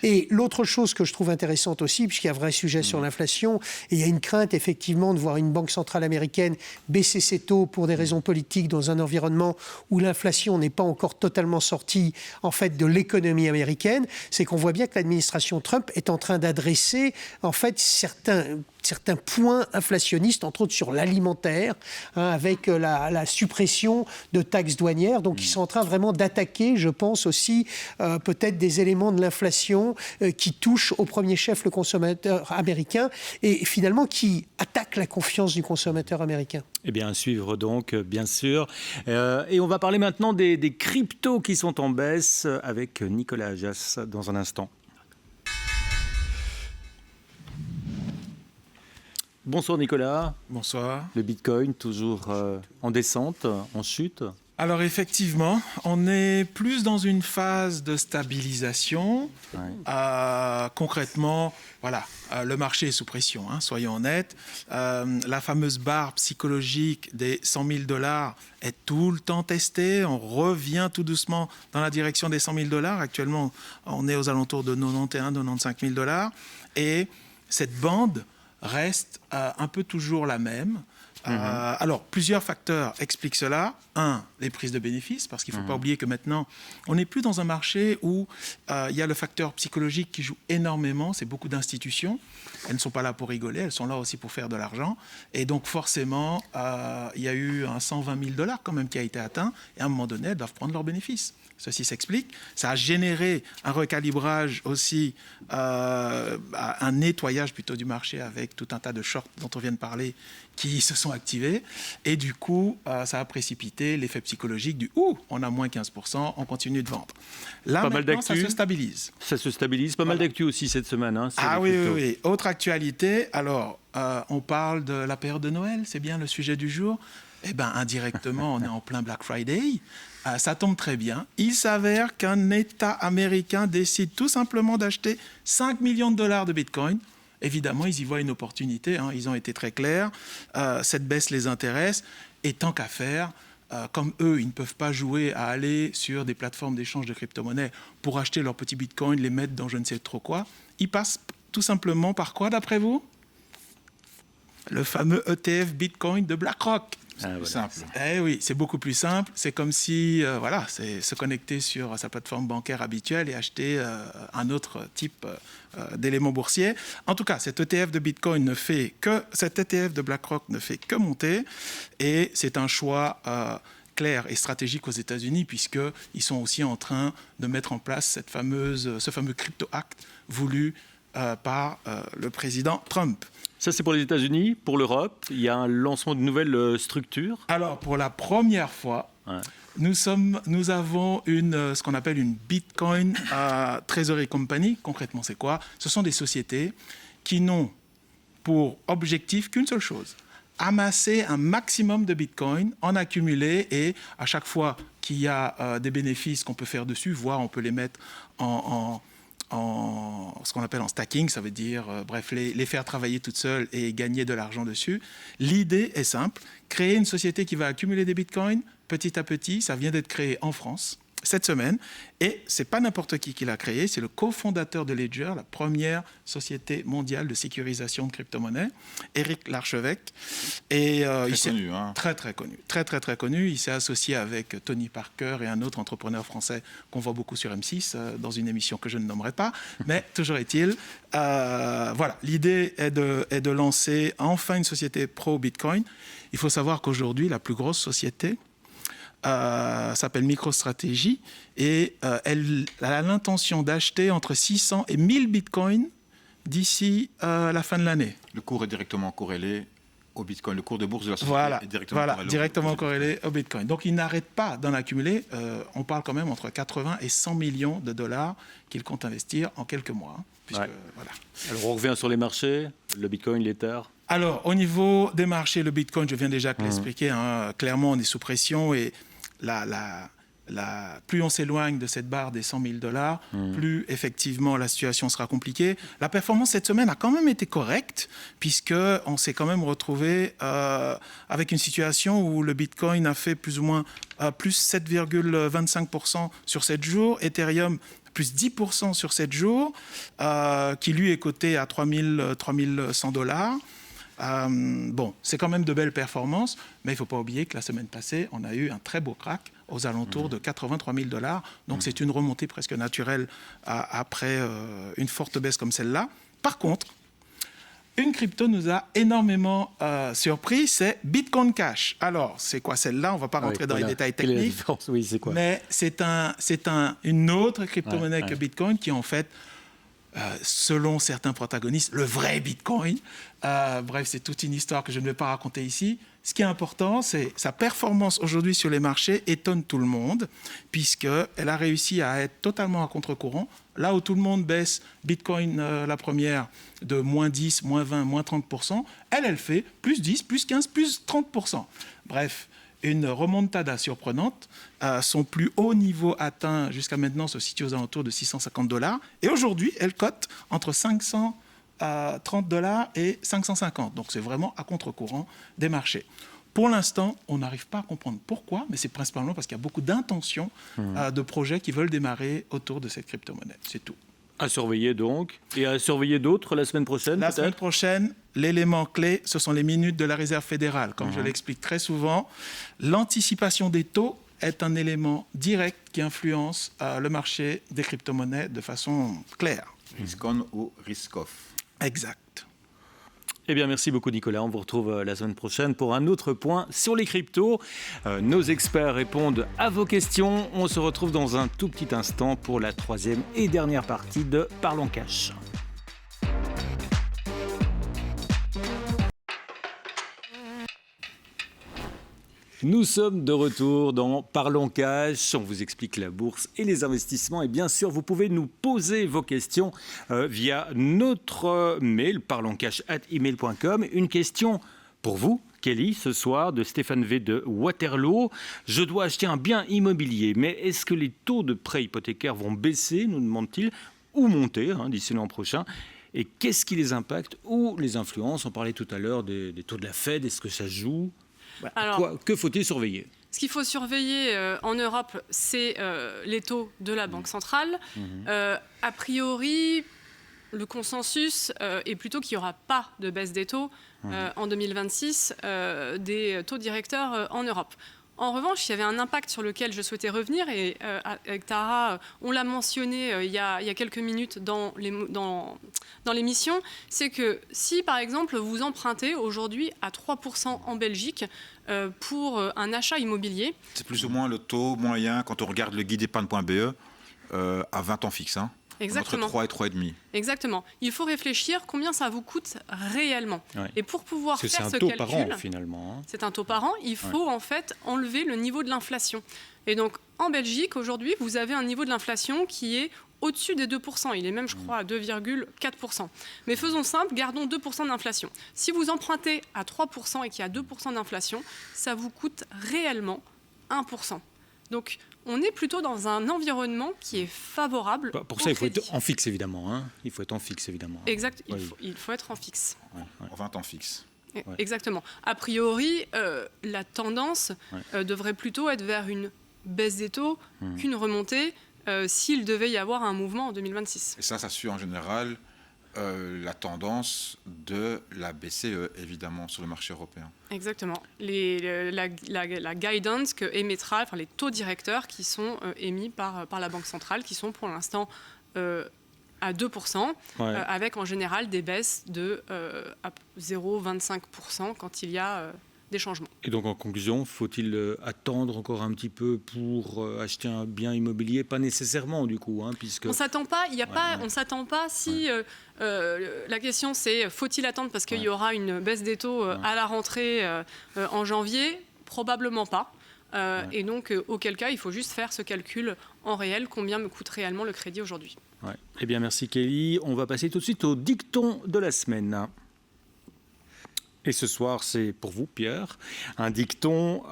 Et l'autre chose que je trouve intéressante aussi, puisqu'il y a un vrai sujet sur l'inflation, et il y a une crainte effectivement de voir une banque centrale américaine baisser ses taux pour des raisons politiques dans un environnement où l'inflation n'est pas encore totalement sortie en fait de l'économie américaine, c'est qu'on voit bien que l'administration Trump est en train d'adresser en fait certains points inflationnistes, entre autres sur l'alimentaire, avec la suppression de taxes douanières. Donc, ils sont en train vraiment d'attaquer, je pense aussi, peut-être des éléments de l'inflation qui touchent au premier chef le consommateur américain et finalement qui attaquent la confiance du consommateur américain. Eh bien, à suivre donc, bien sûr. Et on va parler maintenant des cryptos qui sont en baisse avec Nicolas Agias dans un instant. Bonsoir Nicolas. Bonsoir. Le Bitcoin toujours en descente, en chute. Alors effectivement, on est plus dans une phase de stabilisation. Concrètement, voilà, le marché est sous pression, soyons honnêtes. La fameuse barre psychologique des 100 000 $ est tout le temps testée. On revient tout doucement dans la direction des 100 000 $. Actuellement, on est aux alentours de 91 000 $, 95 000 $. Et cette bande reste un peu toujours la même. Alors, plusieurs facteurs expliquent cela. Un, les prises de bénéfices, parce qu'il ne faut pas oublier que maintenant, on n'est plus dans un marché où il y a le facteur psychologique qui joue énormément. C'est beaucoup d'institutions. Elles ne sont pas là pour rigoler, elles sont là aussi pour faire de l'argent. Et donc, forcément, il y a eu un 120 000 $ quand même qui a été atteint. Et à un moment donné, elles doivent prendre leurs bénéfices. Ceci s'explique. Ça a généré un recalibrage aussi, un nettoyage plutôt du marché avec tout un tas de shorts dont on vient de parler qui se sont activés. Et du coup, ça a précipité l'effet psychologique du « Ouh, on a moins 15%, on continue de vendre ». Là, maintenant, ça se stabilise. Ça se stabilise. Pas mal d'actu aussi cette semaine. Oui. Autre actualité, alors, on parle de la période de Noël, c'est bien le sujet du jour. Eh bien, indirectement, on est en plein Black Friday. Ça tombe très bien. Il s'avère qu'un État américain décide tout simplement d'acheter 5 millions de $ de Bitcoin. évidemment, ils y voient une opportunité. Hein. Ils ont été très clairs. Cette baisse les intéresse. Et tant qu'à faire, comme eux, ils ne peuvent pas jouer à aller sur des plateformes d'échange de crypto-monnaies pour acheter leurs petits bitcoins, les mettre dans je ne sais trop quoi, ils passent tout simplement par quoi, d'après vous? Le fameux ETF Bitcoin de BlackRock. C'est plus simple. Eh oui, c'est beaucoup plus simple. C'est comme si, c'est se connecter sur sa plateforme bancaire habituelle et acheter un autre type d'éléments boursiers. En tout cas, cet ETF de Bitcoin cet ETF de BlackRock ne fait que monter, et c'est un choix clair et stratégique aux États-Unis, puisqu'ils sont aussi en train de mettre en place ce fameux Crypto Act voulu par le président Trump. Ça, c'est pour les États-Unis. Pour l'Europe, il y a un lancement de nouvelles structures. Alors, pour la première fois, nous avons ce qu'on appelle une Bitcoin Treasury Company. Concrètement, c'est quoi? Ce sont des sociétés qui n'ont pour objectif qu'une seule chose: amasser un maximum de Bitcoin, en accumuler, et à chaque fois qu'il y a des bénéfices qu'on peut faire dessus, voire on peut les mettre en ce qu'on appelle en stacking, ça veut dire, les faire travailler toutes seules et gagner de l'argent dessus. L'idée est simple: créer une société qui va accumuler des bitcoins petit à petit. Ça vient d'être créé en France cette semaine, et c'est pas n'importe qui l'a créé, c'est le cofondateur de Ledger, la première société mondiale de sécurisation de crypto-monnaies, Éric Larchevêque. Et très connu. Il s'est associé avec Tony Parker et un autre entrepreneur français qu'on voit beaucoup sur M6 dans une émission que je ne nommerai pas, mais toujours est-il, l'idée est de lancer enfin une société pro-Bitcoin. Il faut savoir qu'aujourd'hui, la plus grosse société s'appelle MicroStrategy, et elle a l'intention d'acheter entre 600 et 1000 bitcoins d'ici la fin de l'année. Le cours est directement corrélé au bitcoin. Le cours de bourse de la société est directement corrélé au bitcoin. Donc ils n'arrêtent pas d'en accumuler. On parle quand même entre 80 et 100 millions de dollars qu'ils comptent investir en quelques mois. Alors on revient sur les marchés, le bitcoin, l'Ether. Alors au niveau des marchés, le bitcoin, je viens déjà de l'expliquer, clairement on est sous pression, et plus on s'éloigne de cette barre des 100 000 dollars, plus effectivement la situation sera compliquée. La performance cette semaine a quand même été correcte, puisqu'on s'est quand même retrouvé avec une situation où le Bitcoin a fait plus ou moins plus 7,25% sur 7 jours, Ethereum plus 10% sur 7 jours, qui lui est coté à 3100 dollars. C'est quand même de belles performances, mais il ne faut pas oublier que la semaine passée, on a eu un très beau crack aux alentours de 83 000 dollars. Donc c'est une remontée presque naturelle après une forte baisse comme celle-là. Par contre, une crypto nous a énormément surpris, c'est Bitcoin Cash. Alors, c'est quoi celle-là? On ne va pas rentrer dans les détails techniques, c'est quoi? Mais c'est une autre crypto-monnaie que Bitcoin qui, en fait, selon certains protagonistes, le vrai Bitcoin. Bref, c'est toute une histoire que je ne vais pas raconter ici. Ce qui est important, c'est sa performance aujourd'hui sur les marchés étonne tout le monde, puisqu'elle a réussi à être totalement à contre-courant. Là où tout le monde baisse, Bitcoin, la première, de moins 10, moins 20, moins 30%, elle fait plus 10, plus 15, plus 30%. Bref, une remontada surprenante. Son plus haut niveau atteint jusqu'à maintenant se situe aux alentours de 650 dollars. Et aujourd'hui, elle cote entre 530 dollars et 550. Donc c'est vraiment à contre-courant des marchés. Pour l'instant, on n'arrive pas à comprendre pourquoi, mais c'est principalement parce qu'il y a beaucoup d'intentions de projets qui veulent démarrer autour de cette crypto-monnaie. C'est tout. À surveiller donc, et à surveiller d'autres la semaine prochaine. La semaine prochaine, l'élément clé, ce sont les minutes de la Réserve fédérale. Comme je l'explique très souvent, l'anticipation des taux est un élément direct qui influence le marché des crypto-monnaies de façon claire. Risk on ou risk off. Exact. Eh bien, merci beaucoup Nicolas. On vous retrouve la semaine prochaine pour un autre point sur les cryptos. Nos experts répondent à vos questions. On se retrouve dans un tout petit instant pour la troisième et dernière partie de Parlons Cash. Nous sommes de retour dans Parlons Cash. On vous explique la bourse et les investissements. Et bien sûr, vous pouvez nous poser vos questions via notre mail parlonscash@email.com. Une question pour vous, Kelly, ce soir, de Stéphane V de Waterloo. Je dois acheter un bien immobilier, mais est-ce que les taux de prêt hypothécaire vont baisser, nous demande-t-il, ou monter d'ici l'an prochain? Et qu'est-ce qui les impacte ou les influence? On parlait tout à l'heure des taux de la Fed, est-ce que ça joue? Alors, Que faut-il surveiller? ce qu'il faut surveiller en Europe, c'est les taux de la Banque centrale. A priori, le consensus est plutôt qu'il n'y aura pas de baisse des taux en 2026 des taux directeurs en Europe. En revanche, il y avait un impact sur lequel je souhaitais revenir, et avec Tara, on l'a mentionné il y a quelques minutes dans l'émission, c'est que si, par exemple, vous empruntez aujourd'hui à 3% en Belgique pour un achat immobilier... C'est plus ou moins le taux moyen, quand on regarde le guide épargne.be, à 20 ans fixe. Exactement. Entre 3 et 3,5. Exactement. Il faut réfléchir combien ça vous coûte réellement. Ouais. Et pour pouvoir faire ce calcul... C'est un taux par an, finalement. C'est un taux par an. Il faut en fait enlever le niveau de l'inflation. Et donc, en Belgique, aujourd'hui, vous avez un niveau de l'inflation qui est au-dessus des 2%. Il est même, je crois, à 2,4%. Mais faisons simple, gardons 2% d'inflation. Si vous empruntez à 3% et qu'il y a 2% d'inflation, ça vous coûte réellement 1%. Donc, on est plutôt dans un environnement qui est favorable. Pour ça, il faut être en fixe, évidemment. Il faut être en fixe, évidemment. Exact, il faut être en fixe. En 20 ans fixe. Exactement. A priori, la tendance devrait plutôt être vers une baisse des taux qu'une remontée s'il devait y avoir un mouvement en 2026. Et ça suit en général la tendance de la BCE, évidemment, sur le marché européen. Exactement. La guidance que émettra, enfin les taux directeurs qui sont émis par la Banque centrale, qui sont pour l'instant à 2%, avec en général des baisses de 0,25% quand il y a des changements. Et donc en conclusion, faut-il attendre encore un petit peu pour acheter un bien immobilier? Pas nécessairement du coup, puisque... On s'attend pas, on s'attend pas si la question c'est faut-il attendre parce qu'il y aura une baisse des taux à la rentrée en janvier? Probablement pas. Et donc auquel cas il faut juste faire ce calcul en réel, combien me coûte réellement le crédit aujourd'hui. Eh bien merci Kelly, on va passer tout de suite au dicton de la semaine. Et ce soir, c'est pour vous, Pierre, un dicton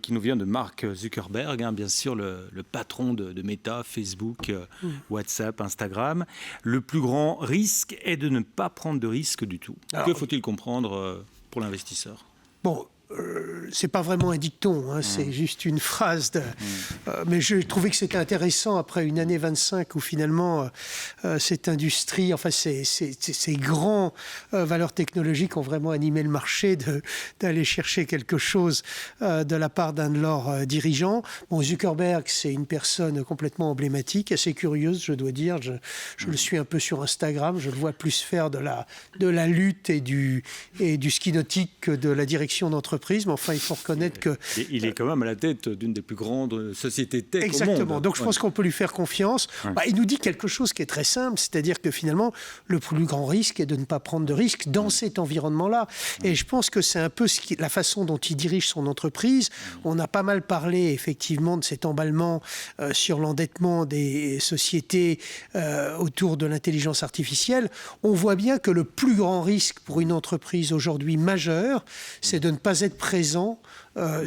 qui nous vient de Mark Zuckerberg, bien sûr, le patron de Meta, Facebook, WhatsApp, Instagram. Le plus grand risque est de ne pas prendre de risque du tout. Alors, que faut-il comprendre pour l'investisseur? Bon, c'est pas vraiment un dicton, c'est juste une phrase. Mais je trouvais que c'était intéressant après une année 25 où finalement cette industrie, enfin ces grands valeurs technologiques ont vraiment animé le marché d'aller chercher quelque chose de la part d'un de leurs dirigeants. Bon, Zuckerberg, c'est une personne complètement emblématique, assez curieuse, je dois dire. Je le suis un peu sur Instagram, je le vois plus faire de la lutte et du ski nautique que de la direction d'entreprise. Mais enfin, il faut reconnaître que... Il est quand même à la tête d'une des plus grandes sociétés tech au monde. Exactement. Donc, je pense qu'on peut lui faire confiance. Il nous dit quelque chose qui est très simple, c'est-à-dire que finalement, le plus grand risque est de ne pas prendre de risque dans cet environnement-là. Et je pense que c'est un peu la façon dont il dirige son entreprise. On a pas mal parlé, effectivement, de cet emballement sur l'endettement des sociétés autour de l'intelligence artificielle. On voit bien que le plus grand risque pour une entreprise aujourd'hui majeure, c'est de ne pas être présent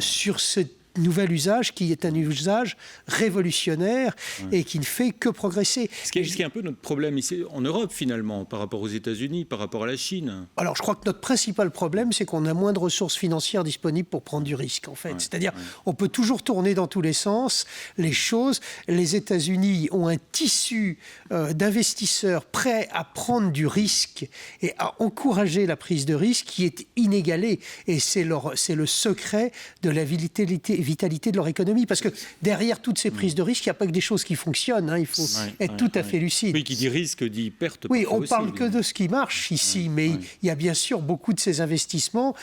sur ce nouvel usage qui est un usage révolutionnaire et qui ne fait que progresser. Ce qui est un peu notre problème ici en Europe finalement, par rapport aux États-Unis, par rapport à la Chine. Alors je crois que notre principal problème, c'est qu'on a moins de ressources financières disponibles pour prendre du risque en fait. C'est-à-dire on peut toujours tourner dans tous les sens les choses. Les États-Unis ont un tissu d'investisseurs prêts à prendre du risque et à encourager la prise de risque qui est inégalé. Et c'est le secret de la vitalité de leur économie. Parce que derrière toutes ces prises de risque, il n'y a pas que des choses qui fonctionnent. Il faut être tout à fait lucide. Oui, qui dit risque dit perte. Oui, on ne parle que de ce qui marche ici, mais il y a bien sûr beaucoup de ces investissements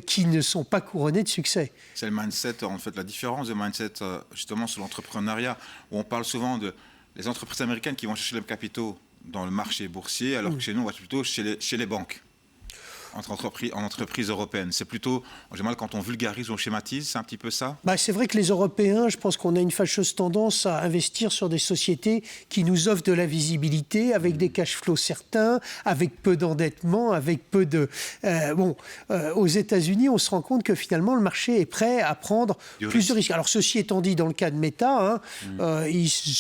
qui ne sont pas couronnés de succès. C'est le mindset, en fait, la différence de mindset justement sur l'entrepreneuriat, où on parle souvent de les entreprises américaines qui vont chercher les capitaux dans le marché boursier, alors que chez nous, on va plutôt chez les banques. entre entreprises européennes. C'est plutôt, en général, quand on vulgarise ou on schématise, c'est un petit peu ça? C'est vrai que les Européens, je pense qu'on a une fâcheuse tendance à investir sur des sociétés qui nous offrent de la visibilité, avec des cash flows certains, avec peu d'endettement, avec peu de... aux États-Unis, on se rend compte que finalement, le marché est prêt à prendre plus de risques. Alors, ceci étant dit, dans le cas de Meta,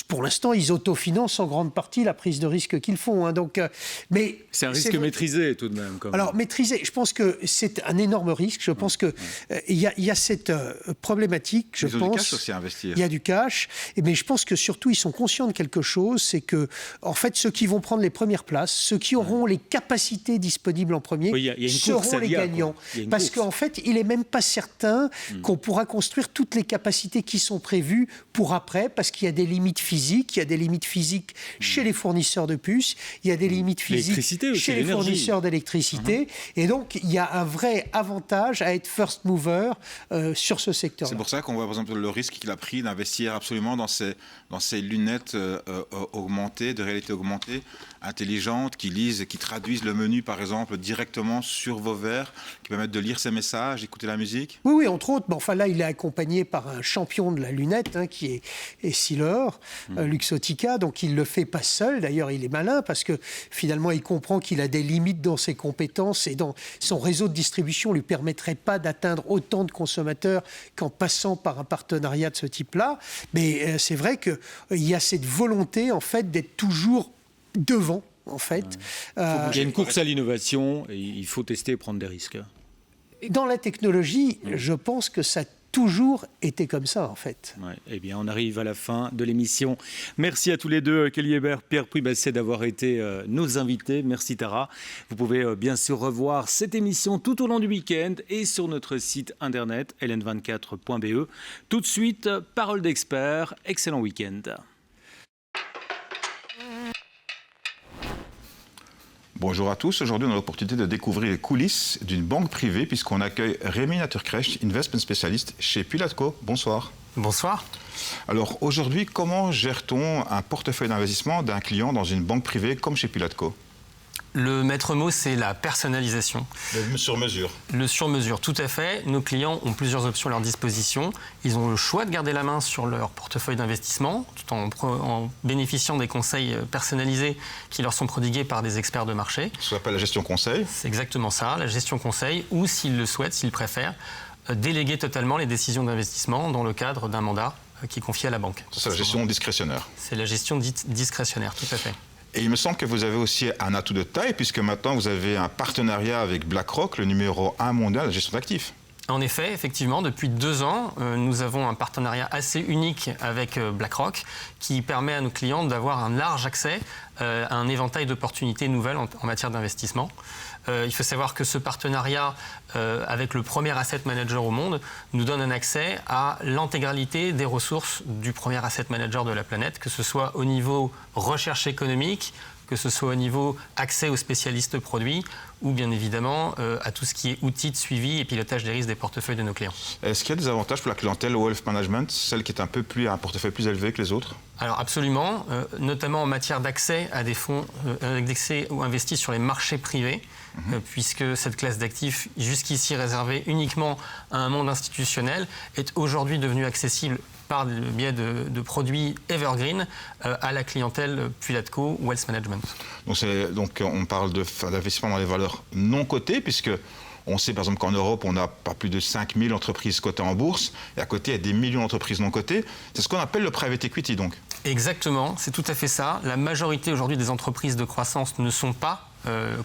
pour l'instant, ils autofinancent en grande partie la prise de risque qu'ils font. Mais c'est un risque maîtrisé tout de même. Alors, maîtrisé, je pense que c'est un énorme risque. Je pense qu'il y a cette problématique, je pense. Il y a du cash aussi à investir. Il y a du cash, mais je pense que surtout, ils sont conscients de quelque chose, c'est que, en fait, ceux qui vont prendre les premières places, ceux qui auront les capacités disponibles en premier, seront les gagnants. Parce qu'en fait, il n'est même pas certain qu'on pourra construire toutes les capacités qui sont prévues pour après, parce qu'il y a des limites physiques, chez les fournisseurs de puces, il y a des limites physiques chez les fournisseurs d'électricité, et donc il y a un vrai avantage à être first mover sur ce secteur. C'est pour ça qu'on voit par exemple le risque qu'il a pris d'investir absolument dans ces lunettes augmentées, de réalité augmentée, intelligentes, qui lisent et qui traduisent le menu par exemple directement sur vos verres, qui permettent de lire ces messages, d'écouter la musique. Oui, entre autres. Là, il est accompagné par un champion de la lunette qui est Sealer, Luxottica, donc il ne le fait pas seul. D'ailleurs, il est malin parce que finalement, il comprend qu'il a des limites dans ses compétences et dans son réseau de distribution ne lui permettrait pas d'atteindre autant de consommateurs qu'en passant par un partenariat de ce type-là. Mais c'est vrai qu'il y a cette volonté, en fait, d'être toujours devant, en fait. Il y a une course à l'innovation et il faut tester et prendre des risques. Dans la technologie, je pense que ça a toujours été comme ça, en fait. Eh bien, on arrive à la fin de l'émission. Merci à tous les deux, Kelly Hébert, Pierre Puy-Basset, d'avoir été nos invités. Merci, Tara. Vous pouvez bien sûr revoir cette émission tout au long du week-end et sur notre site internet ln24.be. Tout de suite, parole d'expert. Excellent week-end. Bonjour à tous. Aujourd'hui, on a l'opportunité de découvrir les coulisses d'une banque privée puisqu'on accueille Rémi Naturcrecht, investment spécialiste chez Pilatco. Bonsoir. Bonsoir. Alors aujourd'hui, comment gère-t-on un portefeuille d'investissement d'un client dans une banque privée comme chez Pilatco ? Le maître mot, c'est la personnalisation. Le sur-mesure. Le sur-mesure, tout à fait. Nos clients ont plusieurs options à leur disposition. Ils ont le choix de garder la main sur leur portefeuille d'investissement, tout en bénéficiant des conseils personnalisés qui leur sont prodigués par des experts de marché. Ça s'appelle la gestion conseil. C'est exactement ça, la gestion conseil, ou s'ils le souhaitent, s'ils préfèrent, déléguer totalement les décisions d'investissement dans le cadre d'un mandat qui est confié à la banque. Ça, c'est la gestion discrétionnaire. C'est la gestion dite discrétionnaire, tout à fait. Et il me semble que vous avez aussi un atout de taille, puisque maintenant vous avez un partenariat avec BlackRock, le numéro 1 mondial de la gestion d'actifs. En effet, effectivement, depuis 2 ans, nous avons un partenariat assez unique avec BlackRock qui permet à nos clients d'avoir un large accès à un éventail d'opportunités nouvelles en matière d'investissement. Il faut savoir que ce partenariat avec le premier asset manager au monde nous donne un accès à l'intégralité des ressources du premier asset manager de la planète, que ce soit au niveau recherche économique, que ce soit au niveau accès aux spécialistes produits ou bien évidemment à tout ce qui est outils de suivi et pilotage des risques des portefeuilles de nos clients. Est-ce qu'il y a des avantages pour la clientèle wealth management, celle qui est un portefeuille plus élevé que les autres ? Alors absolument, notamment en matière d'accès à des fonds d'accès ou investis sur les marchés privés, puisque cette classe d'actifs, jusqu'ici réservée uniquement à un monde institutionnel, est aujourd'hui devenue accessible par le biais de produits evergreen à la clientèle Pilatco Wealth Management. Donc on parle d'investissement dans les valeurs non cotées, puisque on sait par exemple qu'en Europe, on n'a pas plus de 5000 entreprises cotées en bourse, et à côté, il y a des millions d'entreprises non cotées. C'est ce qu'on appelle le private equity, donc. Exactement, c'est tout à fait ça. La majorité aujourd'hui des entreprises de croissance ne sont pas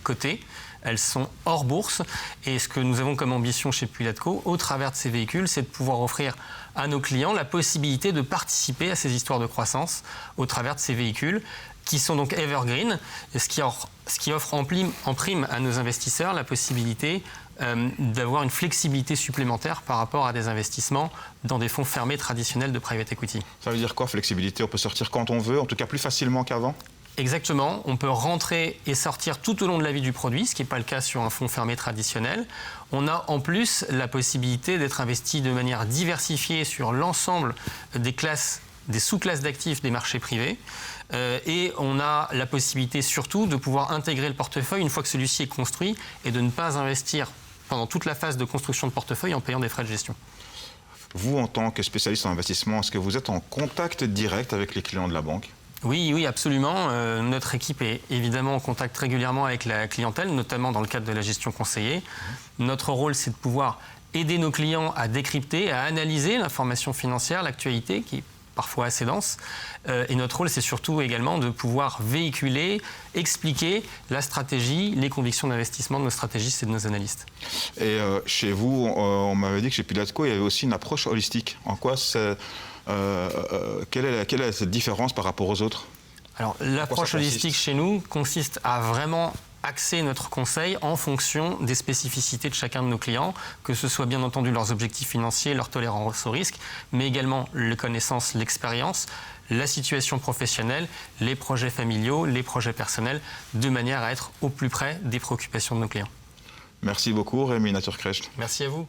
cotées. Elles sont hors bourse. Et ce que nous avons comme ambition chez Pilatco, au travers de ces véhicules, c'est de pouvoir offrir à nos clients la possibilité de participer à ces histoires de croissance au travers de ces véhicules qui sont donc evergreen, ce qui offre en prime à nos investisseurs la possibilité d'avoir une flexibilité supplémentaire par rapport à des investissements dans des fonds fermés traditionnels de private equity. Ça veut dire quoi, flexibilité ? On peut sortir quand on veut, en tout cas plus facilement qu'avant ? Exactement, on peut rentrer et sortir tout au long de la vie du produit, ce qui n'est pas le cas sur un fonds fermé traditionnel. On a en plus la possibilité d'être investi de manière diversifiée sur l'ensemble des classes des sous-classes d'actifs des marchés privés. Et on a la possibilité surtout de pouvoir intégrer le portefeuille une fois que celui-ci est construit et de ne pas investir pendant toute la phase de construction de portefeuille en payant des frais de gestion. Vous, en tant que spécialiste en investissement, est-ce que vous êtes en contact direct avec les clients de la banque ? Oui, absolument. Notre équipe est évidemment en contact régulièrement avec la clientèle, notamment dans le cadre de la gestion conseillée. Notre rôle, c'est de pouvoir aider nos clients à décrypter, à analyser l'information financière, l'actualité, qui est parfois assez dense. Et notre rôle, c'est surtout également de pouvoir véhiculer, expliquer la stratégie, les convictions d'investissement de nos stratégistes et de nos analystes. Et chez vous, on m'avait dit que chez Pilatco, il y avait aussi une approche holistique. En quoi quelle est cette différence par rapport aux autres ? Alors, l'approche holistique chez nous consiste à vraiment axer notre conseil en fonction des spécificités de chacun de nos clients, que ce soit bien entendu leurs objectifs financiers, leur tolérance au risque, mais également les connaissances, l'expérience, la situation professionnelle, les projets familiaux, les projets personnels, de manière à être au plus près des préoccupations de nos clients. Merci beaucoup, Rémi Naturcrecht. Merci à vous.